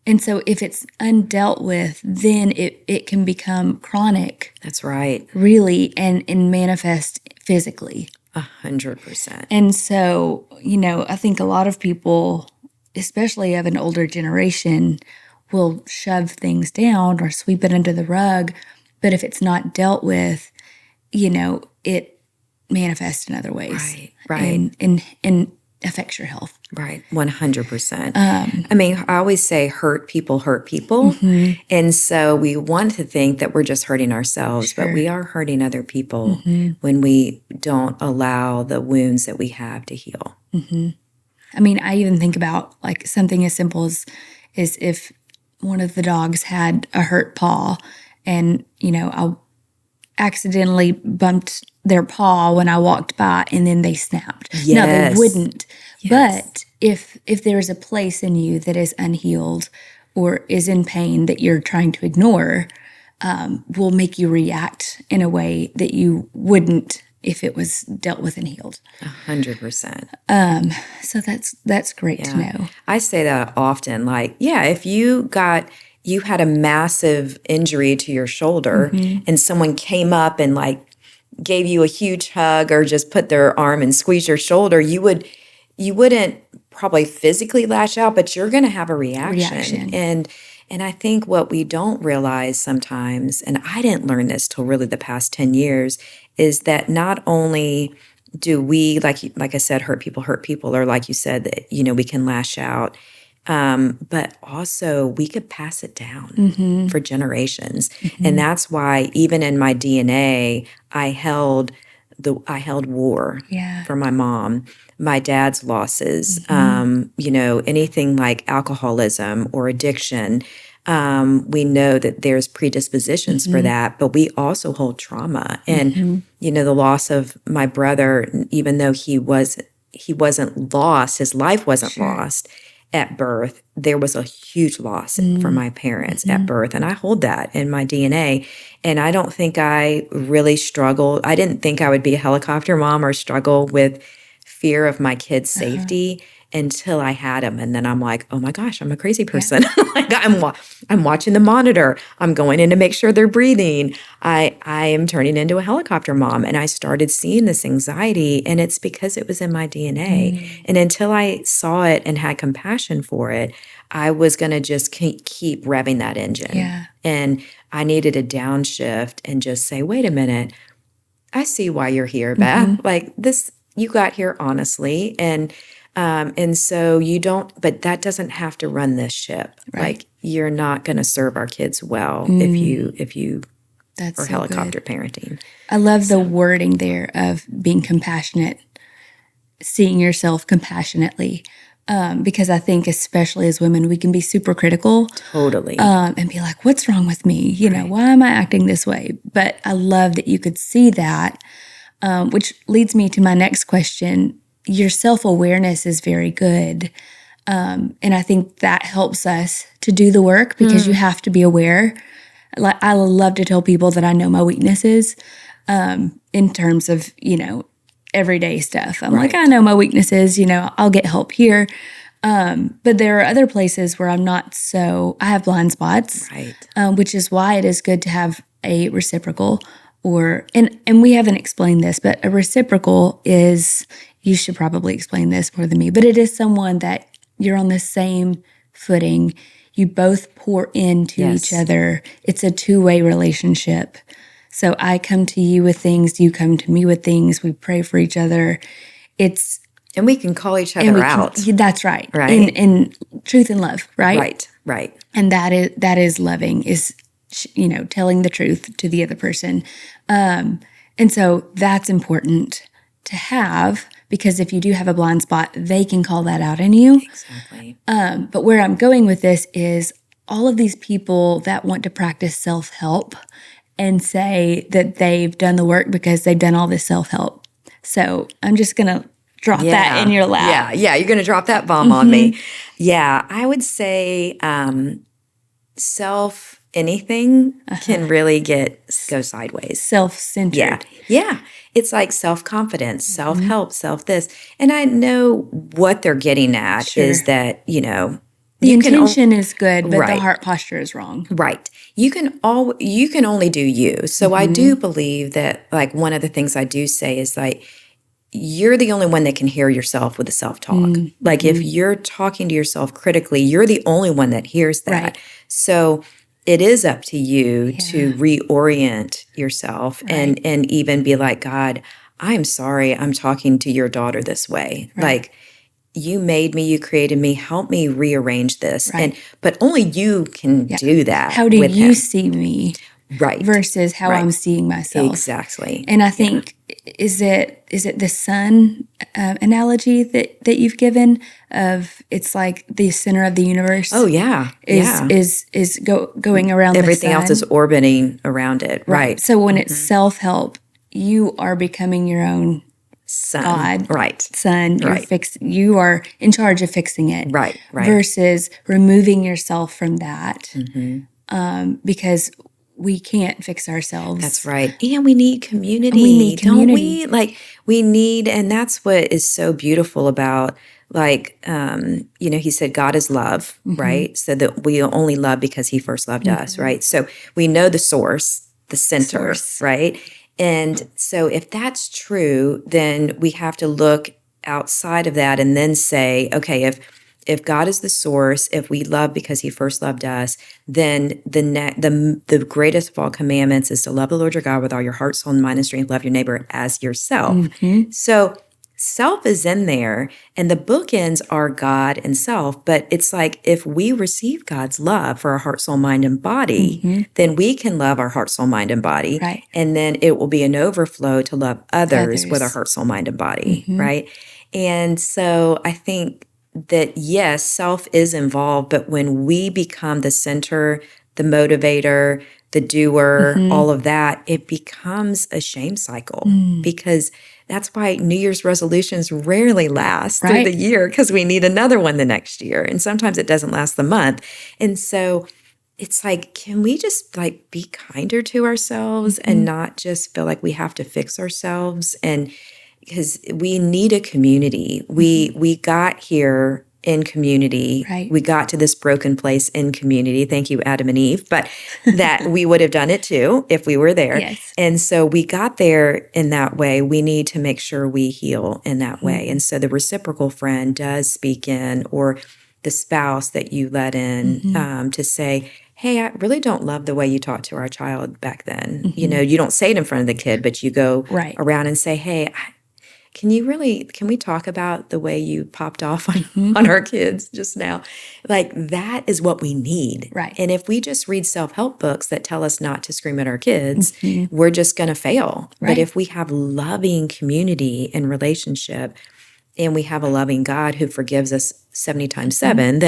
And so if it's undealt with, then it can become chronic. That's right. Really, and manifest physically. 100%. And so, I think a lot of people, especially of an older generation, will shove things down or sweep it under the rug. But if it's not dealt with, it manifests in other ways. Right. And affects your health. Right. 100%. I mean, I always say hurt people hurt people. And so we want to think that we're just hurting ourselves, but we are hurting other people when we don't allow the wounds that we have to heal. I mean, I even think about like something as simple as if one of the dogs had a hurt paw and, I accidentally bumped their paw when I walked by and then they snapped. Yes. No, they wouldn't. Yes. But if there is a place in you that is unhealed or is in pain that you're trying to ignore, will make you react in a way that you wouldn't if it was dealt with and healed. 100%. So that's great to know. I say that often. Like, if you had a massive injury to your shoulder and someone came up and like gave you a huge hug or just put their arm and squeeze your shoulder, you wouldn't probably physically lash out, but you're going to have a reaction. And I think what we don't realize sometimes, and I didn't learn this till really the past 10 years, is that not only do we, like I said, hurt people, or like you said, that, we can lash out, but also we could pass it down for generations. And that's why even in my DNA, I held war for my mom, my dad's losses, anything like alcoholism or addiction. We know that there's predispositions for that, but we also hold trauma. And, the loss of my brother, even though he wasn't lost, his life wasn't lost at birth, there was a huge loss for my parents at birth. And I hold that in my DNA. And I don't think I really struggled. I didn't think I would be a helicopter mom or struggle with fear of my kids' safety until I had them. And then I'm like, oh my gosh, I'm a crazy person. Like I'm watching the monitor. I'm going in to make sure they're breathing. I am turning into a helicopter mom. And I started seeing this anxiety, and it's because it was in my DNA. And until I saw it and had compassion for it, I was going to just keep revving that engine. And I needed a downshift and just say, wait a minute, I see why you're here, Beth. Like this, you got here honestly. And so you don't, but that doesn't have to run this ship. Like you're not going to serve our kids well if you That's are so helicopter good. parenting. I love the wording there of being compassionate, seeing yourself compassionately. Because I think especially as women, we can be super critical. Totally. And be like, what's wrong with me? Why am I acting this way? But I love that you could see that, which leads me to my next question. Your self-awareness is very good. And I think that helps us to do the work because you have to be aware. Like I love to tell people that I know my weaknesses in terms of, everyday stuff. I'm like, I know my weaknesses, I'll get help here. But there are other places where I'm not I have blind spots, which is why it is good to have a reciprocal and we haven't explained this, but a reciprocal is, you should probably explain this more than me, but it is someone that you're on the same footing. You both pour into each other. It's a two-way relationship. So I come to you with things, you come to me with things, we pray for each other. It's And we can call each other out. That's right. Right. In truth and love, right? Right. And that is loving, is, telling the truth to the other person. And so that's important to have, because if you do have a blind spot, they can call that out in you. Exactly. But where I'm going with this is all of these people that want to practice self-help and say that they've done the work because they've done all this self-help. So I'm just going to drop that in your lap. Yeah, you're going to drop that bomb on me. Yeah, I would say anything can really go sideways. Self-centered. Yeah. It's like self-confidence, self-help, self-this. And I know what they're getting at is that, the intention is good, but Right. the heart posture is wrong. Right. You can only do you. So I do believe that, like, one of the things I do say is, like, you're the only one that can hear yourself with the self-talk. Like, if you're talking to yourself critically, you're the only one that hears that. Right. So it is up to you to reorient yourself and even be like, God, I'm sorry I'm talking to your daughter this way. Right. Like, you made me, you created me, help me rearrange this. Right. But only you can do that. How do with you him. see me? Right. Versus how I'm seeing myself. Exactly. And I think, is it the sun analogy that you've given of, it's like the center of the universe? Oh, yeah. Is going around everything the sun. else is orbiting around it. Right. So when it's self-help, you are becoming your own sun. God. Right. Sun. You are in charge of fixing it. Right. Versus removing yourself from that. Because we can't fix ourselves. That's right. And we need community. Don't we? Like, we need, and that's what is so beautiful about, like, he said God is love, right? So that we only love because he first loved us, right? So we know the source, the center, right? And so if that's true, then we have to look outside of that and then say, okay, if God is the source, if we love because he first loved us, then the greatest of all commandments is to love the Lord your God with all your heart, soul, and mind and strength, love your neighbor as yourself. So self is in there, and the bookends are God and self. But it's like, if we receive God's love for our heart, soul, mind, and body, then we can love our heart, soul, mind, and body. Right. And then it will be an overflow to love others with our heart, soul, mind, and body, right? And so I think that, yes, self is involved, but when we become the center, the motivator, the doer, all of that, it becomes a shame cycle, because that's why New Year's resolutions rarely last through the year, because we need another one the next year. And sometimes it doesn't last the month. And so it's like, can we just, like, be kinder to ourselves and not just feel like we have to fix ourselves? And because we need a community. We got here in community. Right. We got to this broken place in community. Thank you, Adam and Eve. But that we would have done it too if we were there. Yes. And so we got there in that way. We need to make sure we heal in that way. And so the reciprocal friend does speak in, or the spouse that you let in, to say, hey, I really don't love the way you talked to our child back then. You don't say it in front of the kid, but you go around and say, hey, can we talk about the way you popped off on our kids just now? Like, that is what we need. Right. And if we just read self-help books that tell us not to scream at our kids, we're just going to fail. Right. But if we have loving community and relationship, and we have a loving God who forgives us 70 times 7,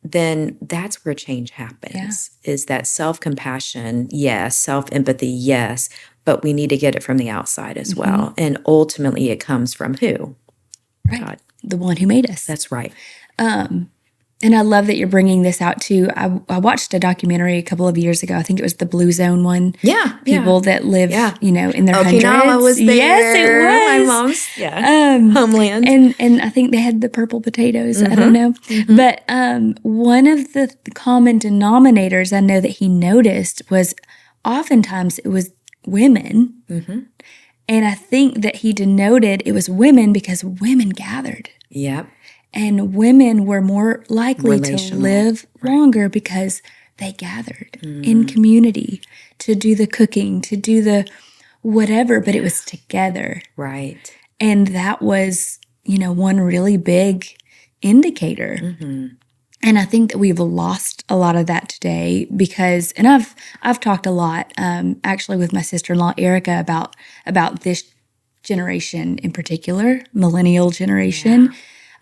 then that's where change happens, is that self-compassion, yes, self-empathy, yes, but we need to get it from the outside as well. And ultimately it comes from who? Right. God. The one who made us. That's right. And I love that you're bringing this out too. I watched a documentary a couple of years ago. I think it was the Blue Zone one. Yeah. People that live, in their hundreds. Okinawa was there. Yes, it was. My mom's homeland. And I think they had the purple potatoes. I don't know. But one of the common denominators I know that he noticed was oftentimes it was women. And I think that he denoted it was women because women gathered. Yep. And women were more likely to live longer because they gathered in community to do the cooking, to do the whatever, but it was together. Right. And that was one really big indicator. Mm-hmm. And I think that we've lost a lot of that today because, and I've talked a lot, actually, with my sister-in-law Erica about this generation in particular, millennial generation. Yeah.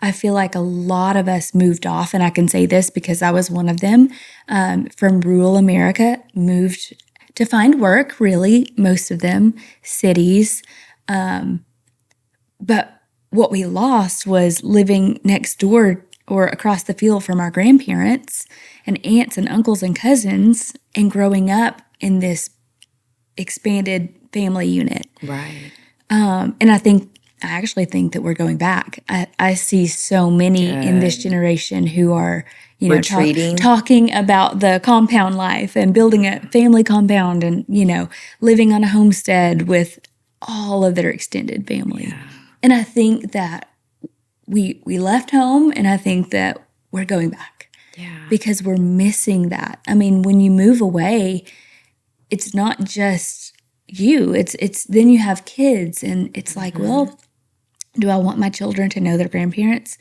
I feel like a lot of us moved off, and I can say this because I was one of them, from rural America, moved to find work, really, most of them, cities. But what we lost was living next door or across the field from our grandparents and aunts and uncles and cousins and growing up in this expanded family unit. Right. And I actually think that we're going back. I see so many in this generation who are, Retreating. talking about the compound life and building a family compound and, living on a homestead with all of their extended family. Yeah. And I think that we left home, and I think that we're going back. Yeah. Because we're missing that. I mean, when you move away, it's not just you. It's then you have kids, and it's like, well, do I want my children to know their grandparents?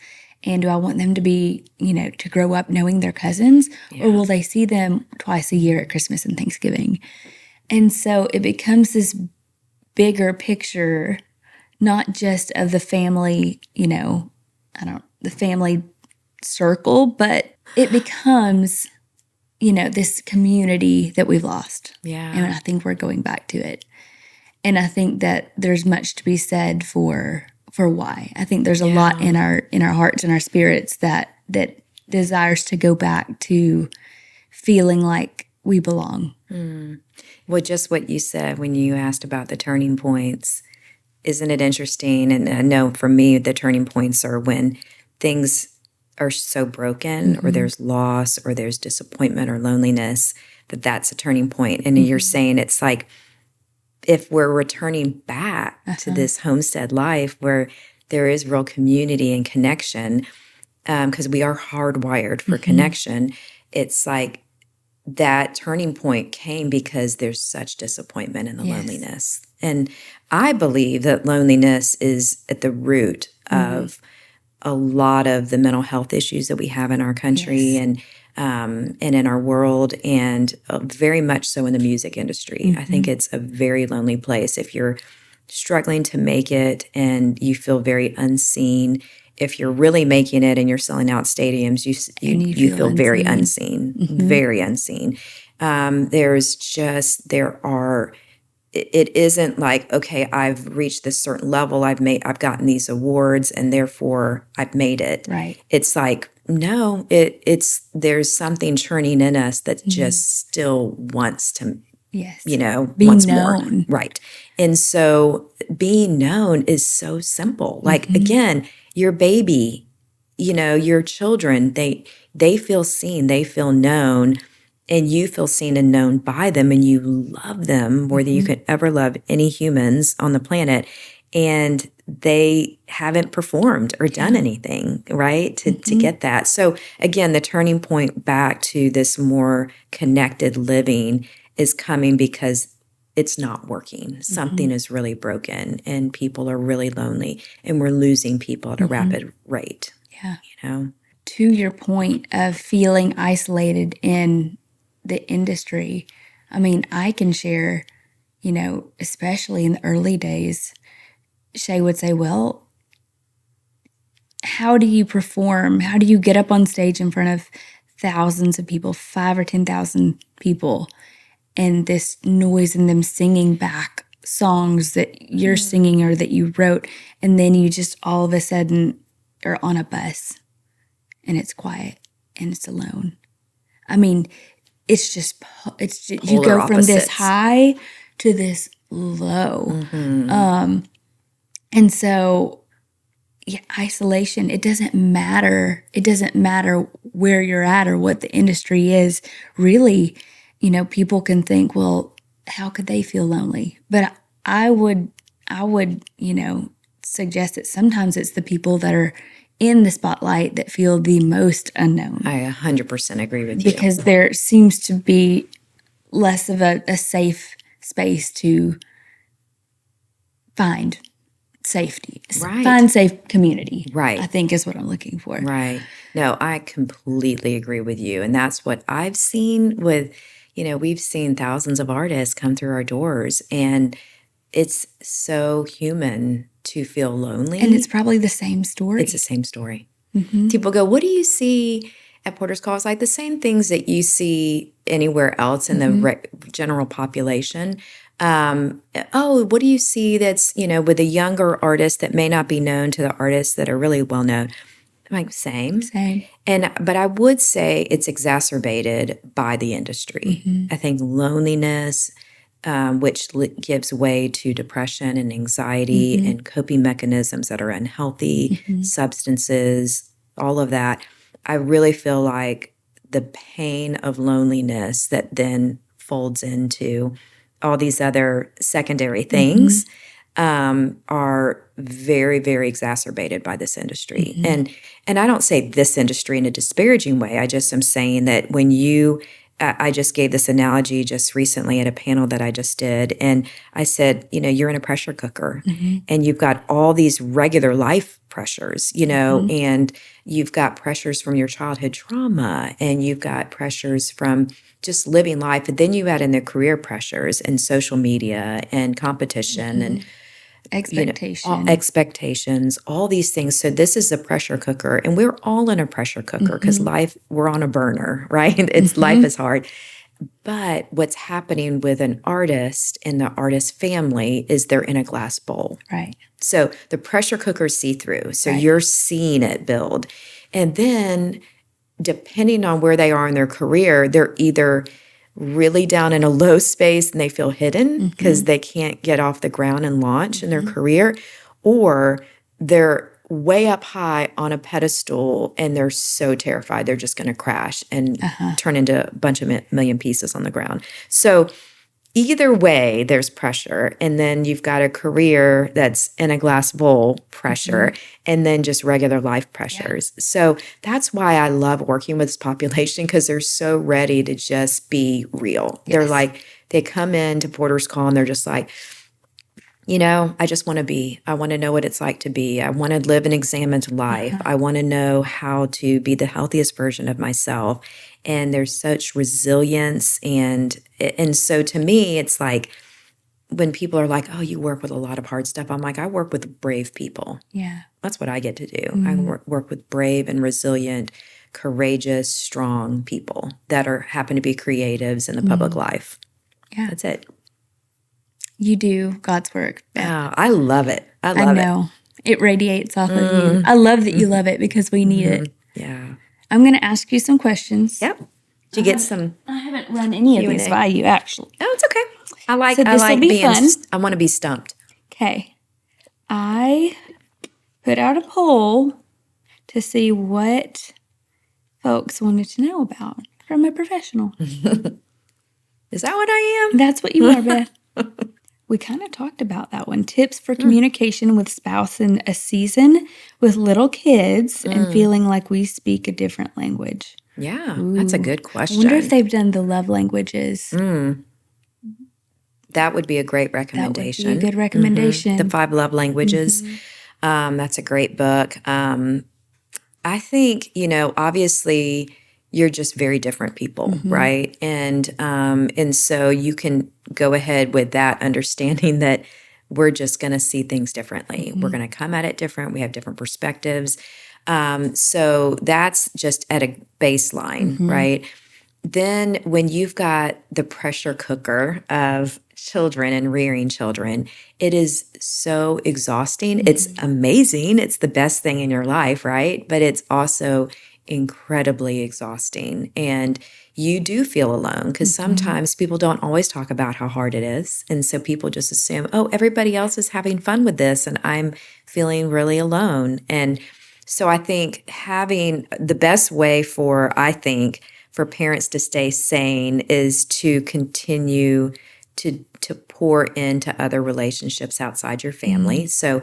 And do I want them to be, to grow up knowing their cousins? Yeah. Or will they see them twice a year at Christmas and Thanksgiving? And so it becomes this bigger picture, not just of the family, the family circle, but it becomes, this community that we've lost. Yeah. And I think we're going back to it. And I think that there's much to be said for why. I think there's a lot in our hearts and our spirits that desires to go back to feeling like we belong. Well, just what you said when you asked about the turning points, isn't it interesting? And I know for me, the turning points are when things are so broken or there's loss or there's disappointment or loneliness, that's a turning point. And you're saying it's like if we're returning back to this homestead life where there is real community and connection, because we are hardwired for connection, it's like that turning point came because there's such disappointment in the loneliness. And I believe that loneliness is at the root of a lot of the mental health issues that we have in our country and in our world, and very much so in the music industry. I think it's a very lonely place. If you're struggling to make it and you feel very unseen, if you're really making it and you're selling out stadiums, you feel very unseen, very unseen. It isn't like, okay, I've reached this certain level, I've gotten these awards, and therefore I've made it. Right. It's like, no, there's something churning in us that just still wants to, wants known. more. Right. And so being known is so simple. Like, again, your baby, your children, they feel seen, they feel known, and you feel seen and known by them, and you love them more than you could ever love any humans on the planet. And they haven't performed or done anything, right, to get that. So again, the turning point back to this more connected living is coming because it's not working. Something is really broken, and people are really lonely, and we're losing people at a rapid rate. Yeah. To your point of feeling isolated in the industry, I mean, I can share, especially in the early days, Shay would say, well, how do you perform? How do you get up on stage in front of thousands of people, 5,000 or 10,000 people, and this noise and them singing back songs that you're singing or that you wrote, and then you just all of a sudden are on a bus and it's quiet and it's alone. I mean, it's just you go Polar from this opposites. high to this low. And so isolation, it doesn't matter. It doesn't matter where you're at or what the industry is. Really, people can think, well, how could they feel lonely? But I would, suggest that sometimes it's the people that are in the spotlight that feel the most unknown. I 100% agree with you. Because there seems to be less of a safe space to find safety. Right. Find safe community. Right. I think is what I'm looking for. Right. No, I completely agree with you. And that's what I've seen with, we've seen thousands of artists come through our doors, and it's so human to feel lonely. And it's probably the same story. It's the same story. People go, what do you see at Porter's Call? It's like the same things that you see anywhere else in the general population. What do you see that's, with a younger artist that may not be known to the artists that are really well known? I'm like, same. But I would say it's exacerbated by the industry. I think loneliness, which gives way to depression and anxiety and coping mechanisms that are unhealthy, substances, all of that. I really feel like the pain of loneliness that then folds into all these other secondary things are very, very exacerbated by this industry. And I don't say this industry in a disparaging way. I just am saying that when I just gave this analogy just recently at a panel that I just did. And I said, you're in a pressure cooker and you've got all these regular life pressures, and you've got pressures from your childhood trauma, and you've got pressures from just living life. And then you add in the career pressures and social media and competition and expectations, all these things. So this is a pressure cooker, and we're all in a pressure cooker because we're on a burner, right? Life is hard. But what's happening with an artist and the artist family is they're in a glass bowl. Right. So the pressure cooker's see-through. So you're seeing it build. And then depending on where they are in their career, they're either really down in a low space and they feel hidden because they can't get off the ground and launch in their career, or they're way up high on a pedestal and they're so terrified they're just going to crash and turn into a bunch of million pieces on the ground. So either way, there's pressure. And then you've got a career that's in a glass bowl pressure, and then just regular life pressures. Yeah. So that's why I love working with this population, because they're so ready to just be real. Yes. They're like, they come into Porter's Call and they're just like, I just want to be. I want to know what it's like to be. I want to live an examined life. I want to know how to be the healthiest version of myself. And there's such resilience. And so to me, it's like when people are like, oh, you work with a lot of hard stuff. I'm like, I work with brave people. Yeah. That's what I get to do. I work with brave and resilient, courageous, strong people that happen to be creatives in the public life. Yeah. That's it. You do God's work. Oh, I love it. I know. It radiates off of you. I love that you love it because we need it. Yeah. I'm going to ask you some questions. Yep. Did you get some? I haven't run any of these by you, actually. Oh, it's okay. I like being fun. I want to be stumped. Okay. I put out a poll to see what folks wanted to know about from a professional. Is that what I am? That's what you are, Beth. We kind of talked about that one. Tips for communication with spouse in a season with little kids and feeling like we speak a different language. Yeah, that's a good question. I wonder if they've done the love languages. That would be a great recommendation. That would be a good recommendation. The 5 Love Languages. That's a great book. I think, obviously you're just very different people, right? And so you can go ahead with that understanding that we're just going to see things differently. We're going to come at it different. We have different perspectives. So that's just at a baseline, right? Then when you've got the pressure cooker of children and rearing children, it is so exhausting. It's amazing. It's the best thing in your life, right? But it's also incredibly exhausting. And you do feel alone because sometimes people don't always talk about how hard it is. And so people just assume, oh, everybody else is having fun with this and I'm feeling really alone. And so I think having the best way for parents to stay sane is to continue to pour into other relationships outside your family. So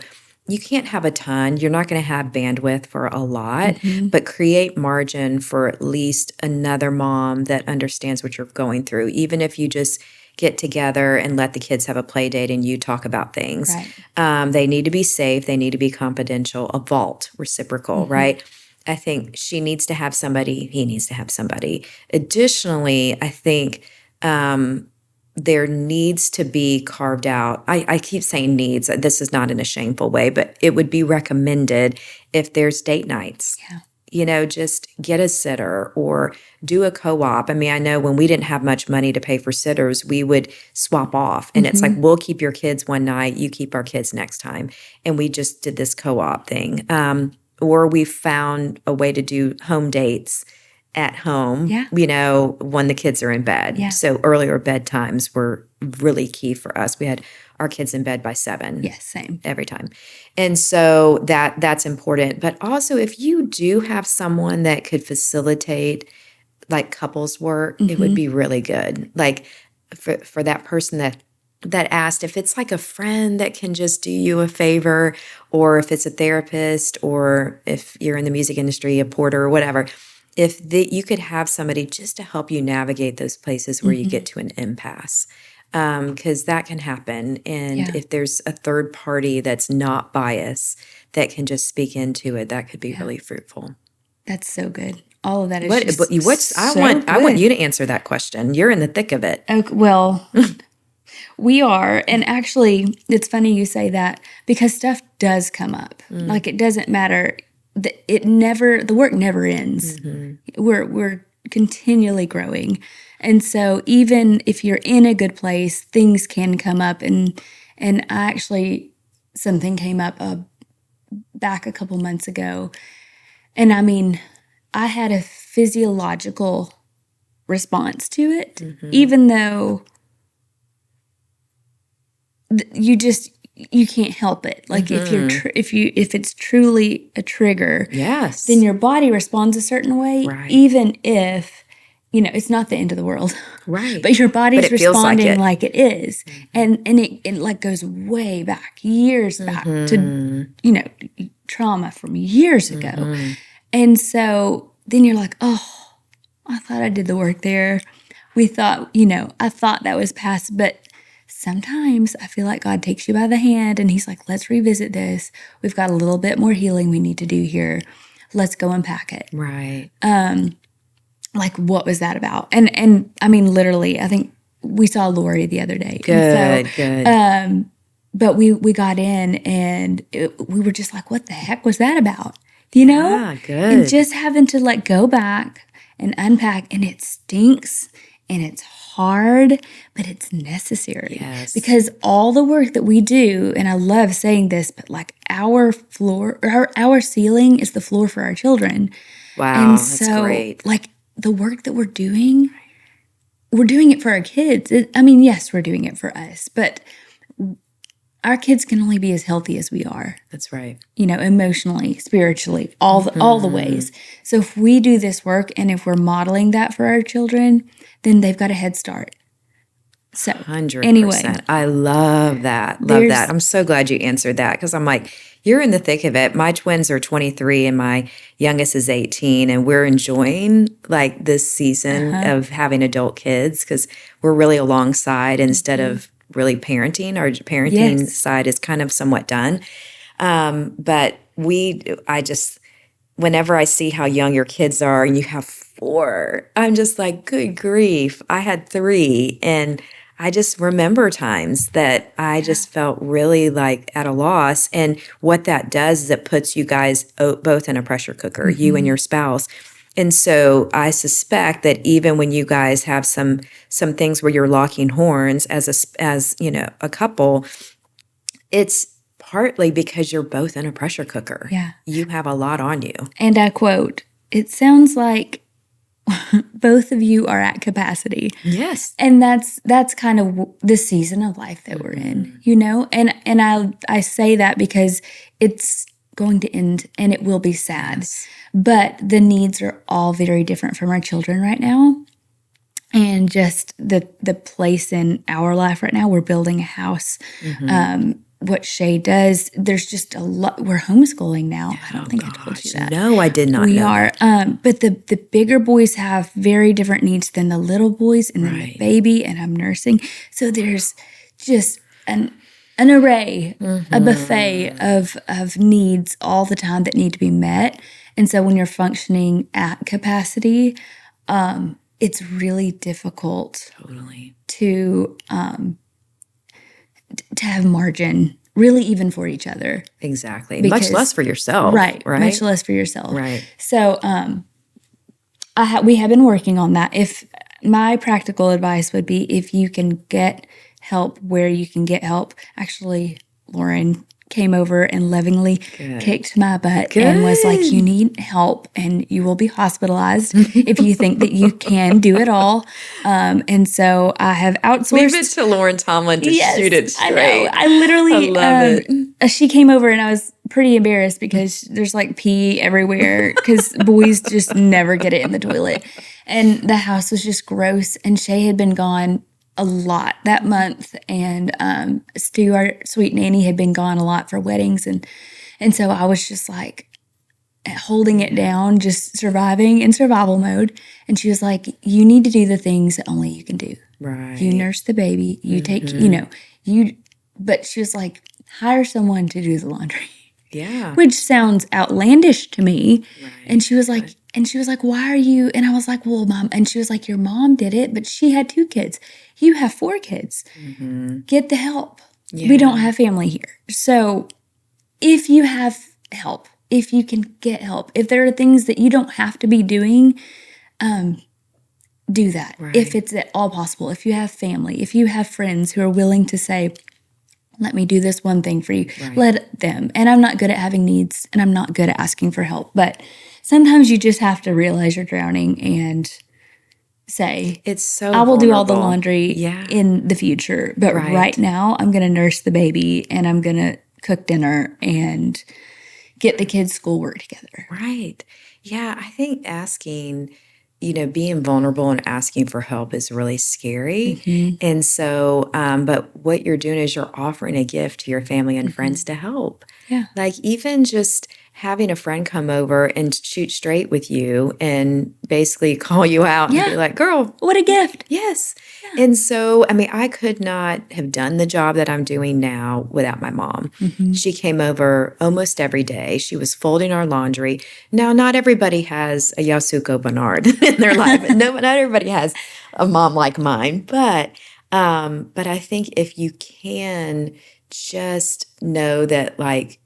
you can't have a ton. You're not going to have bandwidth for a lot, but create margin for at least another mom that understands what you're going through, even if you just get together and let the kids have a play date and you talk about things. Right. They need to be safe. They need to be confidential, a vault, reciprocal, right? I think she needs to have somebody. He needs to have somebody. Additionally, I think there needs to be carved out. I keep saying needs. This is not in a shameful way, but it would be recommended if there's date nights. Yeah. Just get a sitter or do a co-op. I mean, I know when we didn't have much money to pay for sitters, we would swap off. And it's like, we'll keep your kids one night, you keep our kids next time. And we just did this co-op thing. Or we found a way to do home dates at home, when the kids are in bed. Yeah. So earlier bedtimes were really key for us. We had our kids in bed by 7. Yes, same. Every time. And so that's important. But also if you do have someone that could facilitate like couples work, it would be really good. Like for that person that asked, if it's like a friend that can just do you a favor, or if it's a therapist, or if you're in the music industry, a porter or whatever, if you could have somebody just to help you navigate those places where you get to an impasse, because that can happen. And if there's a third party that's not biased that can just speak into it, that could be really fruitful. That's so good. All of that is I want you to answer that question. You're in the thick of it. Okay, well, we are. And actually, it's funny you say that because stuff does come up. Like it doesn't matter. The work never ends. We're continually growing. And so even if you're in a good place, things can come up. And actually something came up back a couple months ago. And I mean, I had a physiological response to it, even though you can't help it. Like if it's truly a trigger, then your body responds a certain way, even if it's not the end of the world, right? But your body's responding like it is, and it like goes way back, years back to trauma from years ago, and so then you're like, oh, I thought I did the work there. I thought that was past, but sometimes I feel like God takes you by the hand and he's like, let's revisit this. We've got a little bit more healing we need to do here. Let's go unpack it. Right. Like, what was that about? And I mean, literally, I think we saw Lori the other day. Good. But we got in and we were just like, what the heck was that about? Good. And just having to like go back and unpack, and it stinks and it's hard, but it's necessary. Yes. Because all the work that we do, and I love saying this, but like our ceiling is the floor for our children. Wow, that's great. Like the work that we're doing it for our kids. Yes, we're doing it for us, but our kids can only be as healthy as we are. That's right. Emotionally, spiritually, all the ways. So if we do this work and if we're modeling that for our children, then they've got a head start. So 100%. Anyway, I love that. Love that. I'm so glad you answered that, because I'm like, you're in the thick of it. My twins are 23 and my youngest is 18, and we're enjoying like this season of having adult kids because we're really alongside instead of really parenting. Our parenting side is kind of somewhat done. But whenever I see how young your kids are and you have 4, I'm just like, good grief. I had 3, and I just remember times that I just felt really like at a loss. And what that does is it puts you guys both in a pressure cooker, you and your spouse. And so I suspect that even when you guys have some things where you're locking horns as a couple, it's partly because you're both in a pressure cooker. Yeah. You have a lot on you. And I quote, "It sounds like both of you are at capacity." Yes. And that's kind of the season of life that we're in, And I say that because it's going to end and it will be sad. Yes. But the needs are all very different from our children right now. And just the place in our life right now, we're building a house. what Shay does. There's just a lot. We're homeschooling now. I don't think I told you that. No, I did not We know are. that. But the bigger boys have very different needs than the little boys, and then the Right. baby, and I'm nursing. So there's just an array, a buffet of needs all the time that need to be met. And so when you're functioning at capacity, it's really difficult Totally. to have margin, really, even for each other. Exactly. Because- much less for yourself. Right. Right. Much less for yourself. Right. So we have been working on that. If my practical advice would be, if you can get help where you can get help. Actually, Lauren came over and lovingly kicked my butt and was like, you need help and you will be hospitalized if you think that you can do it all. And so I have outsourced. Leave it to Lauren Tomlin to shoot it straight. I know. I literally, I love it. She came over and I was pretty embarrassed because there's like pee everywhere because boys just never get it in the toilet. And the house was just gross. And Shay had been gone a lot that month, and Stu, our sweet nanny, had been gone a lot for weddings, and so I was just like holding it down, just surviving in survival mode. And she was like, "You need to do the things that only you can do. Right. You nurse the baby. You take, But she was like, hire someone to do the laundry." Yeah. Which sounds outlandish to me. Right. And she was like, why are you? And I was like, well, Mom. And she was like, your mom did it, but she had 2 kids. You have 4 kids. Get the help. Yeah. We don't have family here. So if you have help, if you can get help, if there are things that you don't have to be doing, do that. Right. If it's at all possible. If you have family, if you have friends who are willing to say, let me do this one thing for you. Right. Let them. And I'm not good at having needs, and I'm not good at asking for help. But sometimes you just have to realize you're drowning and say, It's so I will do all the vulnerable. laundry Yeah. in the future. But right now, I'm going to nurse the baby, and I'm going to cook dinner and get the kids' schoolwork together. Right. Yeah. I think asking, being vulnerable and asking for help is really scary. And so, but what you're doing is you're offering a gift to your family and friends to help. Yeah. Like even just having a friend come over and shoot straight with you and basically call you out and be like, girl, What a gift. yes. And so, I could not have done the job that I'm doing now without my mom. She came over almost every day. She was folding our laundry. Now, not everybody has a Yasuko Bernard in their life. No, not everybody has a mom like mine. But I think if you can just know that, like,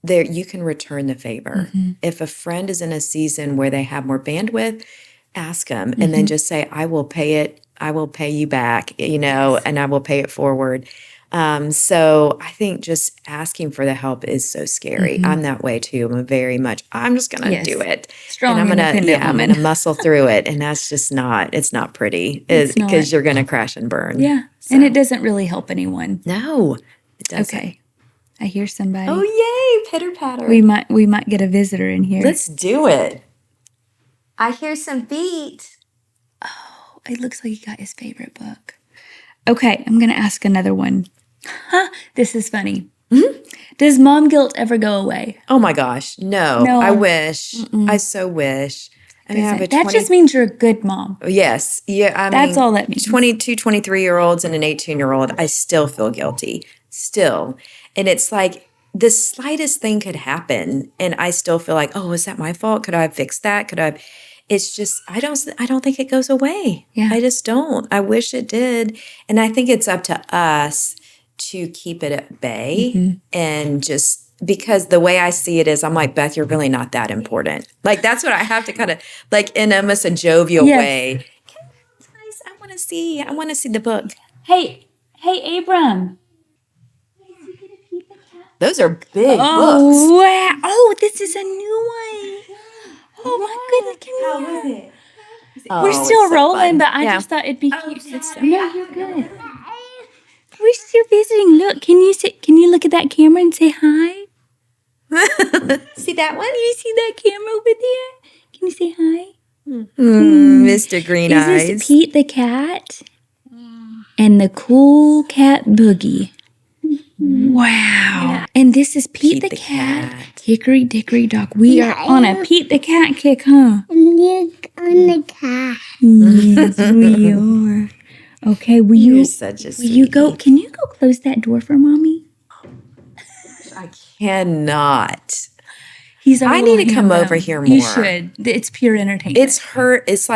there you can return the favor. If a friend is in a season where they have more bandwidth, ask them and then just say, I will pay it. I will pay you back, and I will pay it forward. So I think just asking for the help is so scary. I'm that way too. I'm very much, I'm just going to do it. Strong, and I'm independent woman. going to muscle through it. And that's just it's not pretty because you're going to crash and burn. Yeah. So. And it doesn't really help anyone. No, it doesn't. Okay. I hear somebody. Oh, yay. Pitter patter. We might get a visitor in here. Let's do it. I hear some feet. Oh, it looks like he got his favorite book. Okay, I'm going to ask another one. This is funny. Does mom guilt ever go away? Oh my gosh, no. I wish. I so wish. I have a that just means you're a good mom. Yes. Yeah. That's all that means. 22, 23-year-olds and an 18-year-old, I still feel guilty. Still. And it's like the slightest thing could happen and I still feel like, oh, is that my fault? Could I have fixed that? It's just, I don't think it goes away. Yeah. I just don't. I wish it did. And I think it's up to us to keep it at bay and just, because the way I see it is, I'm like, Beth, you're really not that important. Like, that's what I have to kind of, like, in almost a jovial way. Guys, I want to see the book. Hey, Abram. Those are big books. Oh, wow. Oh, this is a new one. Oh, my goodness. How was it? We're still rolling, but I just thought it'd be cute. No, you're good. We're still visiting. Look, can you look at that camera and say hi? See that one? You see that camera over there? Can you say hi? Mr. Green Eyes. Is this Pete the cat? And the cool cat Boogie. Wow. Yeah. And this is Pete the cat. Hickory Dickory Dock. We are on a Pete the Cat kick, huh? Look on the cat. Yes, we are. Okay, You're such a will you go? Can you go close that door for Mommy? I cannot. He's I need to come over here more. You should. It's pure entertainment. It's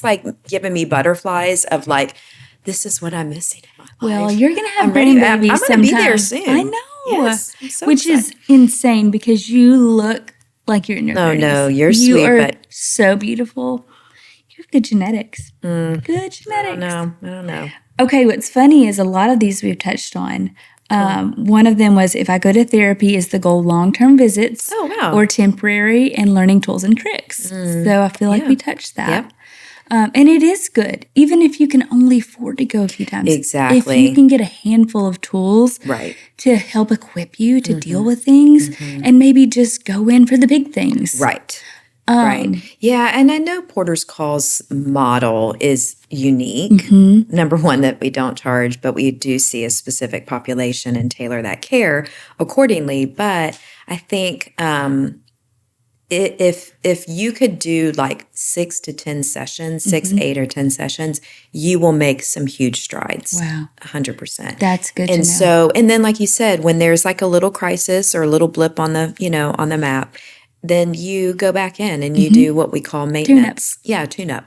like giving me butterflies of like, this is what I'm missing in my life. Well, you're gonna have I'm ready. grandbabies I'm sometime. gonna be there soon. I know. Yes, I'm so Which excited. is insane because you look like you're in your 30s. No, you're you sweet, are but so beautiful. You have good genetics. Good genetics. I don't know. Okay, what's funny is a lot of these we've touched on. One of them was if I go to therapy, is the goal long-term visits or temporary and learning tools and tricks? So I feel like we touched that. Yep. And it is good, even if you can only afford to go a few times. Exactly. If you can get a handful of tools to help equip you to deal with things and maybe just go in for the big things. Right. Right. Yeah. And I know Porter's Call's model is unique. Number one, that we don't charge, but we do see a specific population and tailor that care accordingly. But I think if you could do like 6 to 10 sessions, 6, 8, or 10 sessions, you will make some huge strides. Wow. 100%. That's good to know. And so, and then like you said, when there's like a little crisis or a little blip on the, on the map, then you go back in and you do what we call maintenance. Tune up.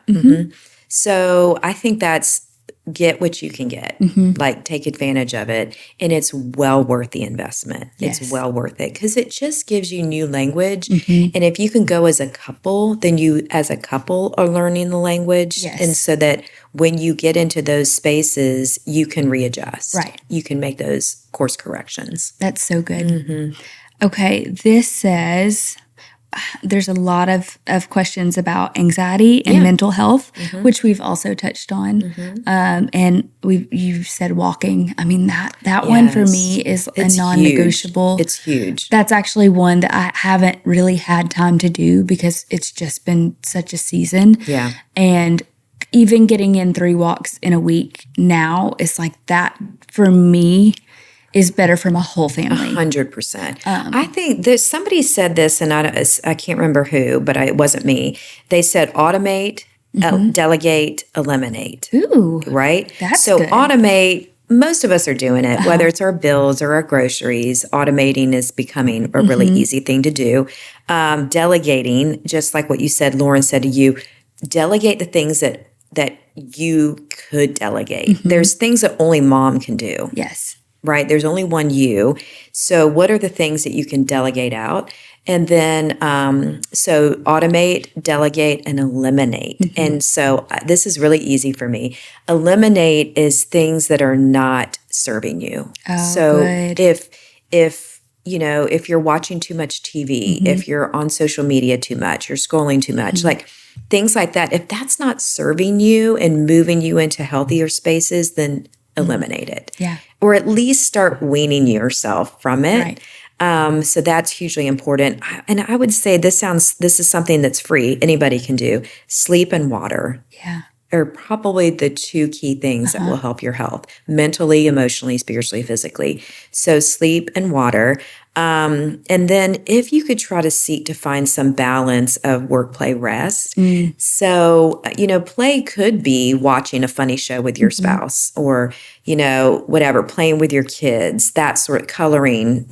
So I think that's get what you can get, like take advantage of it. And it's well worth the investment. Yes. It's well worth it because it just gives you new language. And if you can go as a couple, then you as a couple are learning the language. Yes. And so that when you get into those spaces, you can readjust. Right. You can make those course corrections. That's so good. Okay, this says there's a lot of questions about anxiety and mental health, which we've also touched on. And you said walking. I mean, that one for me is a non-negotiable. It's huge. That's actually one that I haven't really had time to do because it's just been such a season. Yeah. And even getting in 3 walks in a week now is like that for me is better for my whole family. 100%. I think there's somebody said this, and I can't remember who, but it wasn't me. They said automate, delegate, eliminate. Ooh, right? That's so good. Automate. Most of us are doing it, whether it's our bills or our groceries. Automating is becoming a really easy thing to do. Delegating, just like what you said, Lauren said to you, delegate the things that you could delegate. There's things that only mom can do. Yes. Right? There's only one you. So what are the things that you can delegate out? And then, so automate, delegate, and eliminate. And so this is really easy for me. Eliminate is things that are not serving you. Oh, so good. if you're watching too much TV, if you're on social media too much, you're scrolling too much, like things like that, if that's not serving you and moving you into healthier spaces, then eliminate it. Yeah. Or at least start weaning yourself from it. Right. So that's hugely important. And I would say this is something that's free. Anybody can do. Sleep and water. Yeah. Are probably the 2 key things that will help your health mentally, emotionally, spiritually, physically. So sleep and water. And then if you could try to seek to find some balance of work, play, rest. So, play could be watching a funny show with your spouse or, whatever, playing with your kids, that sort of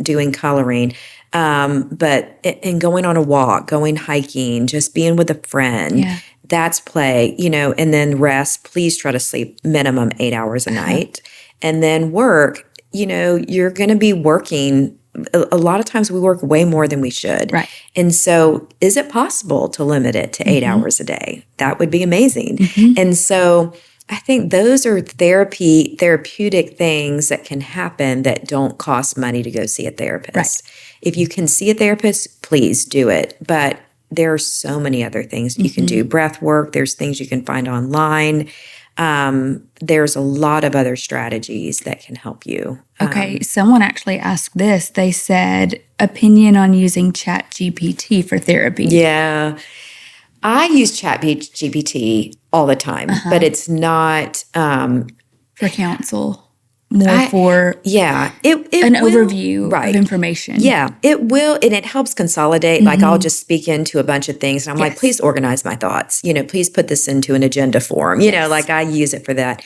doing coloring. But going on a walk, going hiking, just being with a friend. Yeah. That's play, and then rest. Please try to sleep minimum 8 hours a night. And then work, you're going to be working. A lot of times we work way more than we should. Right. And so is it possible to limit it to 8 hours a day? That would be amazing. And so I think those are therapeutic things that can happen that don't cost money to go see a therapist. Right. If you can see a therapist, please do it. But there are so many other things you can do. Breath work, there's things you can find online. There's a lot of other strategies that can help you. Okay, someone actually asked this. They said, opinion on using ChatGPT for therapy. Yeah. I use ChatGPT all the time, but it's not For counsel. more for an overview of information. Yeah, it will. And it helps consolidate. Like I'll just speak into a bunch of things. And I'm like, please organize my thoughts. Please put this into an agenda form. Like I use it for that.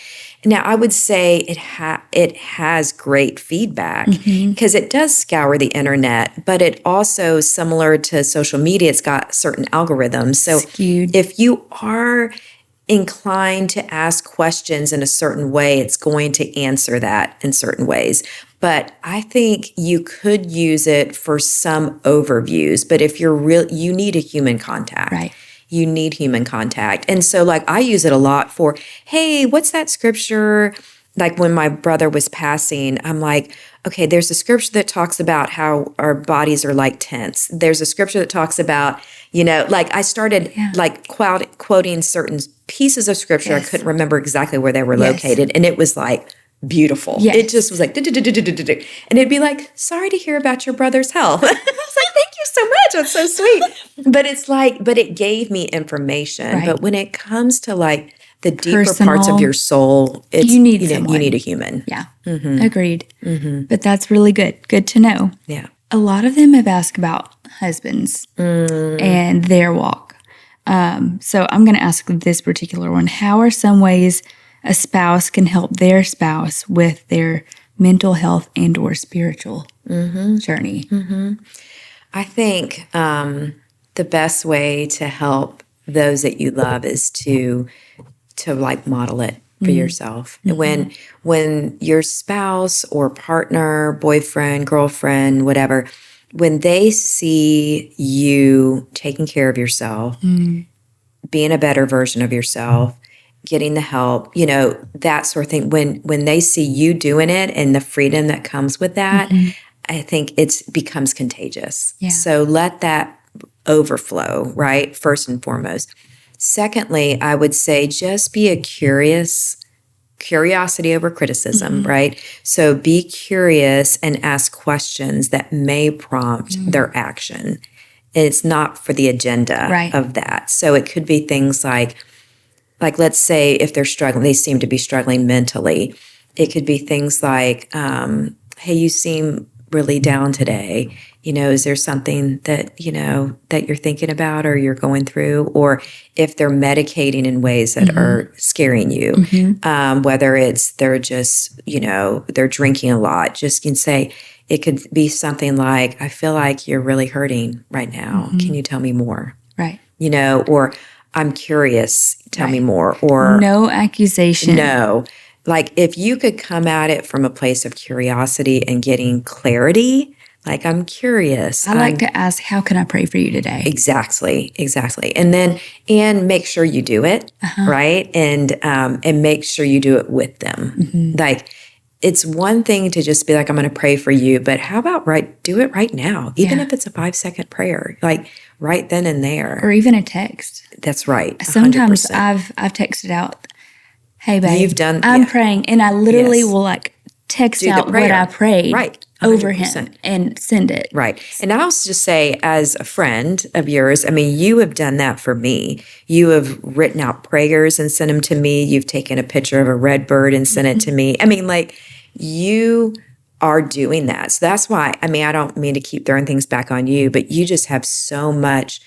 Now, I would say it has great feedback because it does scour the internet, but it also, similar to social media, it's got certain algorithms. So skewed. If you are inclined to ask questions in a certain way, it's going to answer that in certain ways. But I think you could use it for some overviews. But if you're you need a human contact. Right. You need human contact. And so like I use it a lot for, hey, what's that scripture? Like when my brother was passing, I'm like, okay, there's a scripture that talks about how our bodies are like tents. There's a scripture that talks about, like I started like quoting certain pieces of scripture. I couldn't remember exactly where they were located. And it was like beautiful. Yes. It just was like, and it'd be like, sorry to hear about your brother's health. I was like, thank you so much. That's so sweet. But it gave me information. Right. But when it comes to like the deeper Personal, parts of your soul, it's, you need a human. Yeah. Agreed. But that's really good. Good to know. Yeah. A lot of them have asked about husbands and their walk. So I'm going to ask this particular one. How are some ways a spouse can help their spouse with their mental health and or spiritual journey? I think the best way to help those that you love is to like model it for yourself. When your spouse or partner, boyfriend, girlfriend, whatever, when they see you taking care of yourself, being a better version of yourself, getting the help, that sort of thing. When they see you doing it and the freedom that comes with that, I think it becomes contagious. Yeah. So let that overflow, right? First and foremost. Secondly, I would say just be a curiosity over criticism, right? So be curious and ask questions that may prompt their action. And it's not for the agenda of that. So it could be things like let's say if they're struggling, they seem to be struggling mentally. It could be things like, hey, you seem really down today. Is there something that, that you're thinking about or you're going through? Or if they're medicating in ways that are scaring you, whether it's they're just, they're drinking a lot, just can say, it could be something like, I feel like you're really hurting right now. Can you tell me more? Right. Or I'm curious, tell me more. Or no accusation. No. Like if you could come at it from a place of curiosity and getting clarity, like I'm curious. I like to ask, how can I pray for you today? Exactly. And make sure you do it, right? And make sure you do it with them. Like it's one thing to just be like, I'm going to pray for you, but how about do it right now? Even if it's a 5-second prayer, like right then and there. Or even a text. That's right. 100%. Sometimes I've texted out, hey babe, You've done, I'm praying. And I literally will like text out what I prayed over him and send it. Right. And I'll just say, as a friend of yours, I mean, you have done that for me. You have written out prayers and sent them to me. You've taken a picture of a red bird and sent it to me. I mean, like you are doing that. So that's why, I mean, I don't mean to keep throwing things back on you, but you just have so much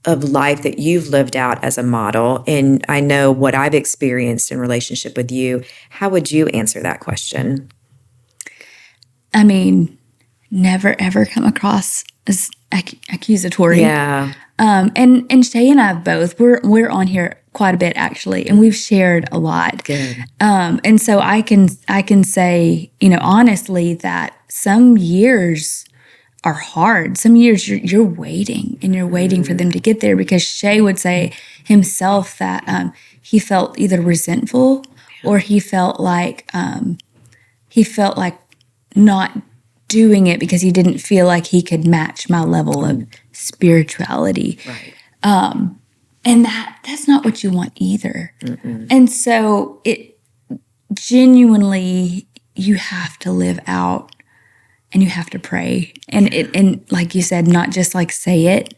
of life that you've lived out as a model. And I know what I've experienced in relationship with you. How would you answer that question? I mean, never ever come across as accusatory. Yeah. And Shay and I both, we're on here quite a bit actually, and we've shared a lot. Good. And so I can say, honestly, that some years are hard. Some years you're waiting and you're waiting for them to get there, because Shay would say himself that he felt either resentful or he felt like not doing it because he didn't feel like he could match my level of spirituality. Right. And that's not what you want either. And so it genuinely, you have to live out and you have to pray. And like you said, not just like say it,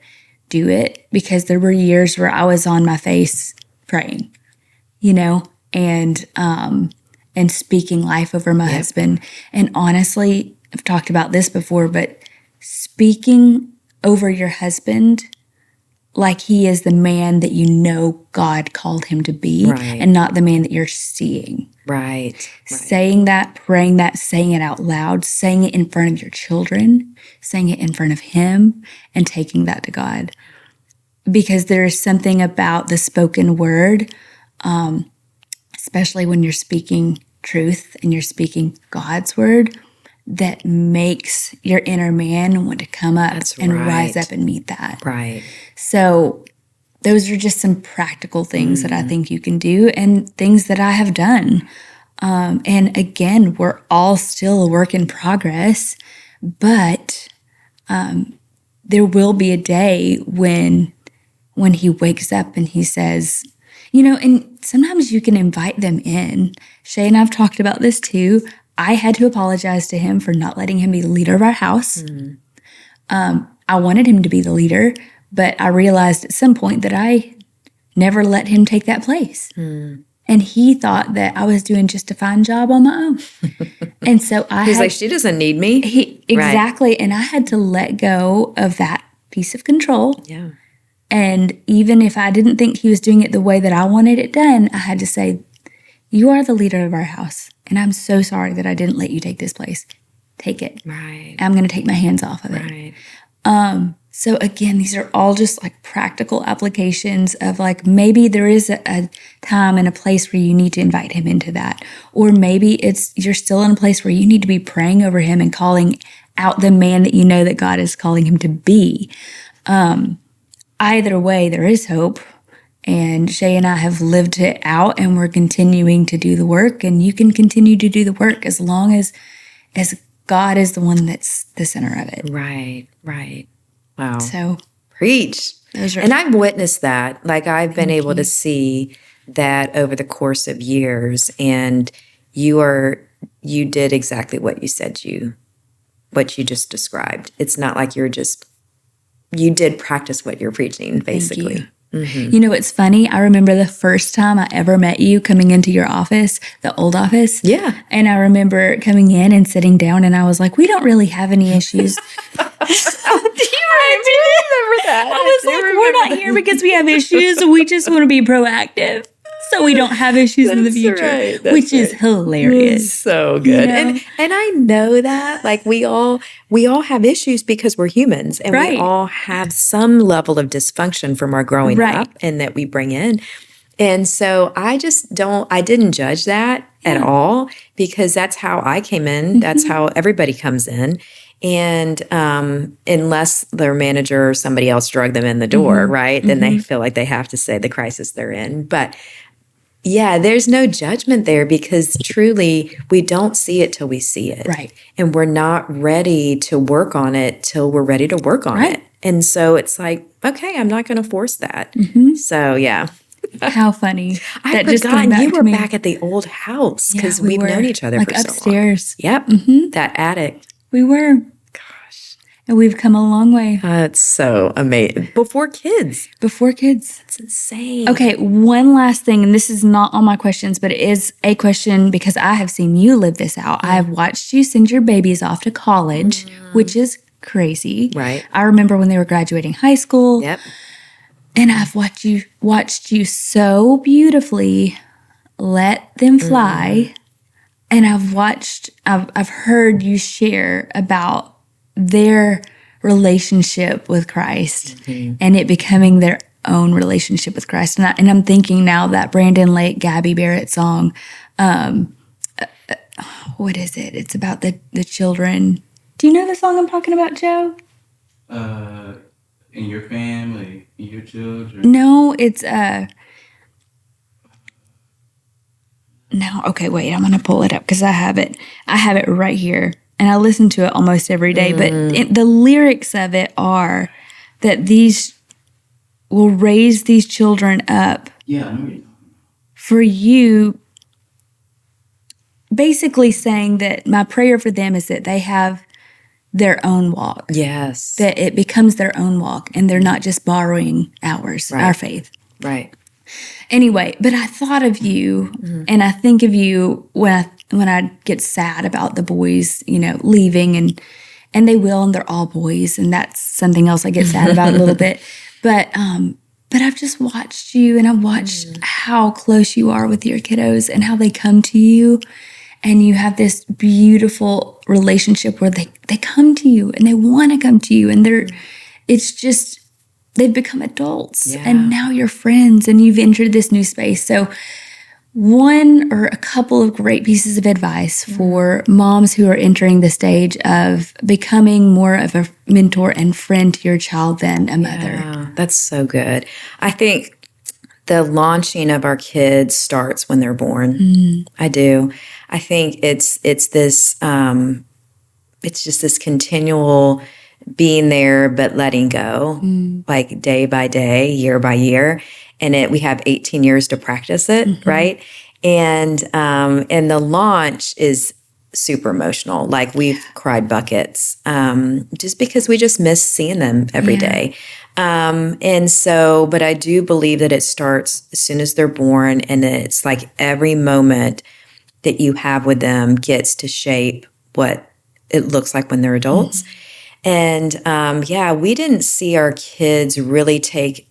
do it. Because there were years where I was on my face praying, and and speaking life over my husband. And honestly, I've talked about this before, but speaking over your husband like he is the man that you know God called him to be, and not the man that you're seeing. Right. Saying that, praying that, saying it out loud, saying it in front of your children, saying it in front of him, and taking that to God. Because there is something about the spoken word, especially when you're speaking truth and you're speaking God's word, that makes your inner man want to come up rise up and meet that. Right. So those are just some practical things that I think you can do and things that I have done. And again, we're all still a work in progress, but there will be a day when he wakes up and he says, and sometimes you can invite them in. Shay and I've talked about this too. I had to apologize to him for not letting him be the leader of our house. I wanted him to be the leader, but I realized at some point that I never let him take that place. And he thought that I was doing just a fine job on my own. And so He's like, she doesn't need me. Exactly. Right. And I had to let go of that piece of control. Yeah. And even if I didn't think he was doing it the way that I wanted it done, I had to say, you are the leader of our house. And I'm so sorry that I didn't let you take this place. Take it. Right. I'm going to take my hands off of it. Right. So again, these are all just like practical applications of like maybe there is a time and a place where you need to invite him into that. Or maybe you're still in a place where you need to be praying over him and calling out the man that you know that God is calling him to be. Either way, there is hope. And Shay and I have lived it out and we're continuing to do the work. And you can continue to do the work as long as God is the one that's the center of it. Right, right. Wow. So preach. And I've witnessed that. Like I've been able to see that over the course of years. And you did exactly what you said what you just described. It's not like you did practice what you're preaching, basically. Mm-hmm. It's funny. I remember the first time I ever met you coming into your office, the old office. Yeah. And I remember coming in and sitting down and I was like, we don't really have any issues. Do you remember that? I was like, we're not here because we have issues. We just want to be proactive so we don't have issues in the future, which is hilarious. It's so good. And I know that like we all have issues because we're humans and we all have some level of dysfunction from our growing up and that we bring in. And so I didn't judge that at all because that's how I came in. That's how everybody comes in. And unless their manager or somebody else drug them in the door, right? Then they feel like they have to say the crisis they're in. But yeah, there's no judgment there because truly we don't see it till we see it. Right. And we're not ready to work on it till we're ready to work on it. And so it's like, okay, I'm not going to force that. So yeah. How funny. I forgot you were back at the old house because we've known each other for so long. Upstairs. Yep. That attic. We were. Gosh. And we've come a long way. That's so amazing. Before kids. That's insane. Okay, one last thing, and this is not on my questions, but it is a question because I have seen you live this out. I have watched you send your babies off to college, which is crazy. Right. I remember when they were graduating high school. Yep. And I've watched you so beautifully let them fly. And I've heard you share about their relationship with Christ and it becoming their own relationship with Christ. And I'm thinking now that Brandon Lake, Gabby Barrett song, what is it? It's about the children. Do you know the song I'm talking about, Joe? In your family, in your children. No, it's no. Okay, wait. I'm gonna pull it up because I have it right here, and I listen to it almost every day. But the lyrics of it are that these will raise these children up. Yeah, I know you. For you, basically saying that my prayer for them is that they have their own walk. Yes. That it becomes their own walk and they're not just borrowing ours, our faith. Right. Anyway, but I thought of you, and I think of you when I get sad about the boys, leaving, and they will, and they're all boys, and that's something else I get sad about a little bit. But I've just watched you, and I've watched how close you are with your kiddos and how they come to you, and you have this beautiful relationship where they come to you and they want to come to you, and it's just. They've become adults, and now you're friends, and you've entered this new space. So one or a couple of great pieces of advice for moms who are entering the stage of becoming more of a mentor and friend to your child than a mother. Yeah, that's so good. I think the launching of our kids starts when they're born. I do. I think it's this, it's just this continual being there, but letting go, like day by day, year by year. And we have 18 years to practice it, right? And the launch is super emotional. Like we've cried buckets, just because we just miss seeing them every day. And so, but I do believe that it starts as soon as they're born, and it's like every moment that you have with them gets to shape what it looks like when they're adults. And we didn't see our kids really take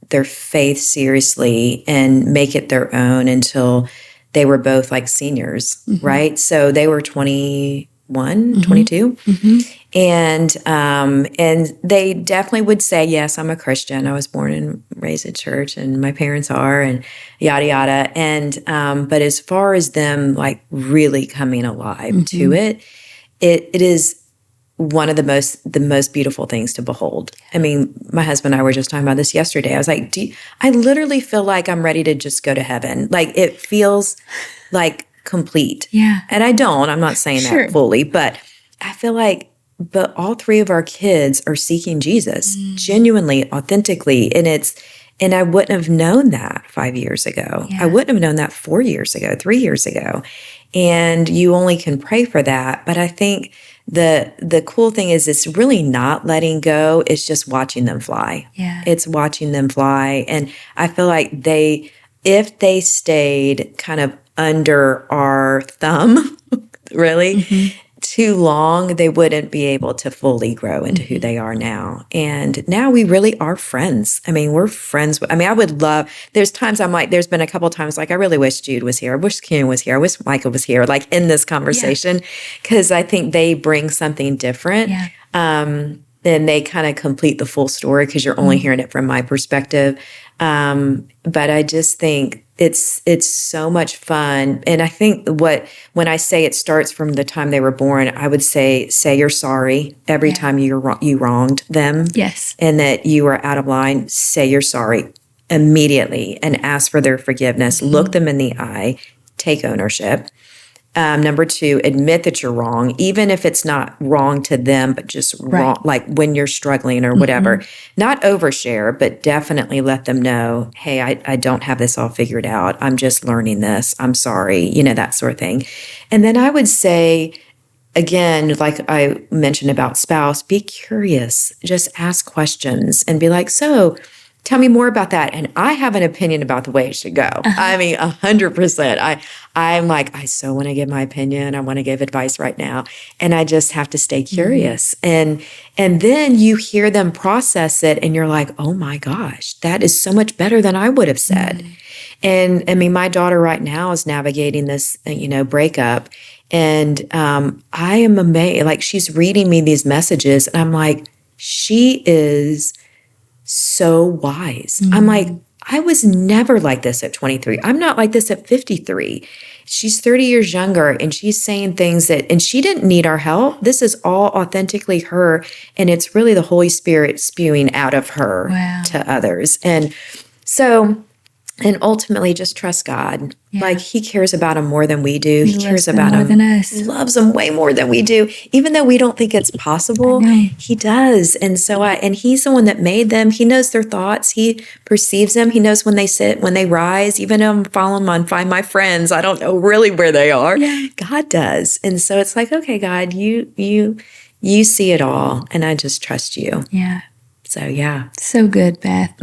their faith seriously and make it their own until they were both like seniors, right? So they were 21, 22. And they definitely would say, yes, I'm a Christian. I was born and raised in church, and my parents are, and yada, yada. And but as far as them like really coming alive to it is one of the most beautiful things to behold. I mean, my husband and I were just talking about this yesterday. I was like, I literally feel like I'm ready to just go to heaven. Like it feels like complete. Yeah. And I'm not saying that fully, but I feel like, but all three of our kids are seeking Jesus genuinely, authentically. And I wouldn't have known that 5 years ago. I wouldn't have known that 4 years ago, 3 years ago. And you only can pray for that. But I think the cool thing is it's really not letting go. It's just watching them fly. Yeah. It's watching them fly. And I feel like if they stayed kind of under our thumb, really, too long, they wouldn't be able to fully grow into who they are now. And now we really are friends. I mean, we're friends. I would love, there's times I'm like, there's been a couple of times like, I really wish Jude was here. I wish Karen was here. I wish Michael was here, like in this conversation, because I think they bring something different. Then they kind of complete the full story because you're only hearing it from my perspective. But I just think it's so much fun. And I think when I say it starts from the time they were born, I would say you're sorry every time you wronged them. Yes. And that you were out of line. Say you're sorry immediately and ask for their forgiveness. Look them in the eye. Take ownership. Number 2, admit that you're wrong, even if it's not wrong to them, but just wrong, like when you're struggling or whatever. Not overshare, but definitely let them know, hey, I don't have this all figured out. I'm just learning this. I'm sorry, that sort of thing. And then I would say, again, like I mentioned about spouse, be curious. Just ask questions and be like, so tell me more about that. And I have an opinion about the way it should go. I mean, 100%. I'm like, I so want to give my opinion. I want to give advice right now. And I just have to stay curious. And then you hear them process it and you're like, oh my gosh, that is so much better than I would have said. And I mean, my daughter right now is navigating this, breakup. And I am amazed. Like she's reading me these messages and I'm like, she is so wise. I'm like, I was never like this at 23. I'm not like this at 53. She's 30 years younger and she's saying things and she didn't need our help. This is all authentically her. And it's really the Holy Spirit spewing out of her to others. And so, and ultimately just trust God. Like he cares about them more than we do. He cares about them more than us. He loves them way more than we do. Even though we don't think it's possible, he does. And so and he's the one that made them. He knows their thoughts. He perceives them. He knows when they sit, when they rise. Even though I'm following them on Find My Friends, I don't know really where they are. God does. And so it's like, okay, God, you see it all. And I just trust you. Yeah. So, yeah. So good, Beth.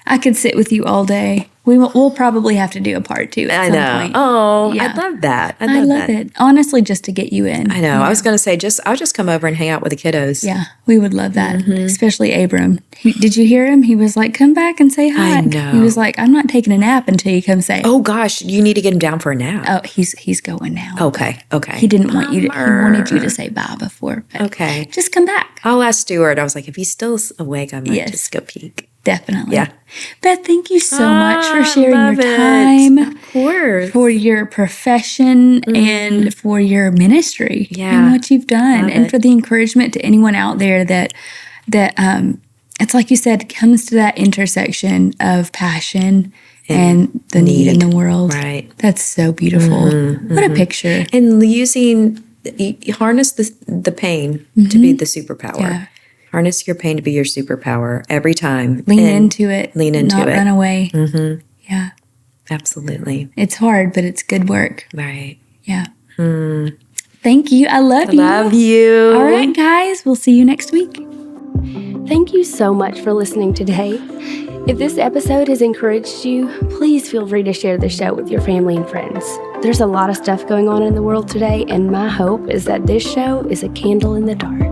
I could sit with you all day. We'll probably have to do a part 2 at some point. Oh, Yeah. I love that. I love it. Honestly, just to get you in. I know. I was going to say, I'll just come over and hang out with the kiddos. Yeah, we would love that, especially Abram. Did you hear him? He was like, come back and say hi. I know. He was like, I'm not taking a nap until you come say. Oh, gosh. You need to get him down for a nap. Oh, he's going now. Okay. He didn't want you to, he wanted you to say bye before. But Okay. just come back. I'll ask Stuart. I was like, if he's still awake, I might Yes. just go peek. Definitely. Yeah. Beth, thank you so much for sharing love your it. time. Of course. For your profession and for your ministry and what you've done, Love and it. for the encouragement to anyone out there that it's like you said, comes to that intersection of passion and the need in the world. Right. That's so beautiful. What a picture. And harness the pain to be the superpower. Yeah. Harness your pain to be your superpower every time. Lean And into it. Lean into not it. run away. Yeah. Absolutely. It's hard, but it's good work. Right. Yeah. Thank you. I love you. Love you. All right, guys. We'll see you next week. Thank you so much for listening today. If this episode has encouraged you, please feel free to share the show with your family and friends. There's a lot of stuff going on in the world today, and my hope is that this show is a candle in the dark.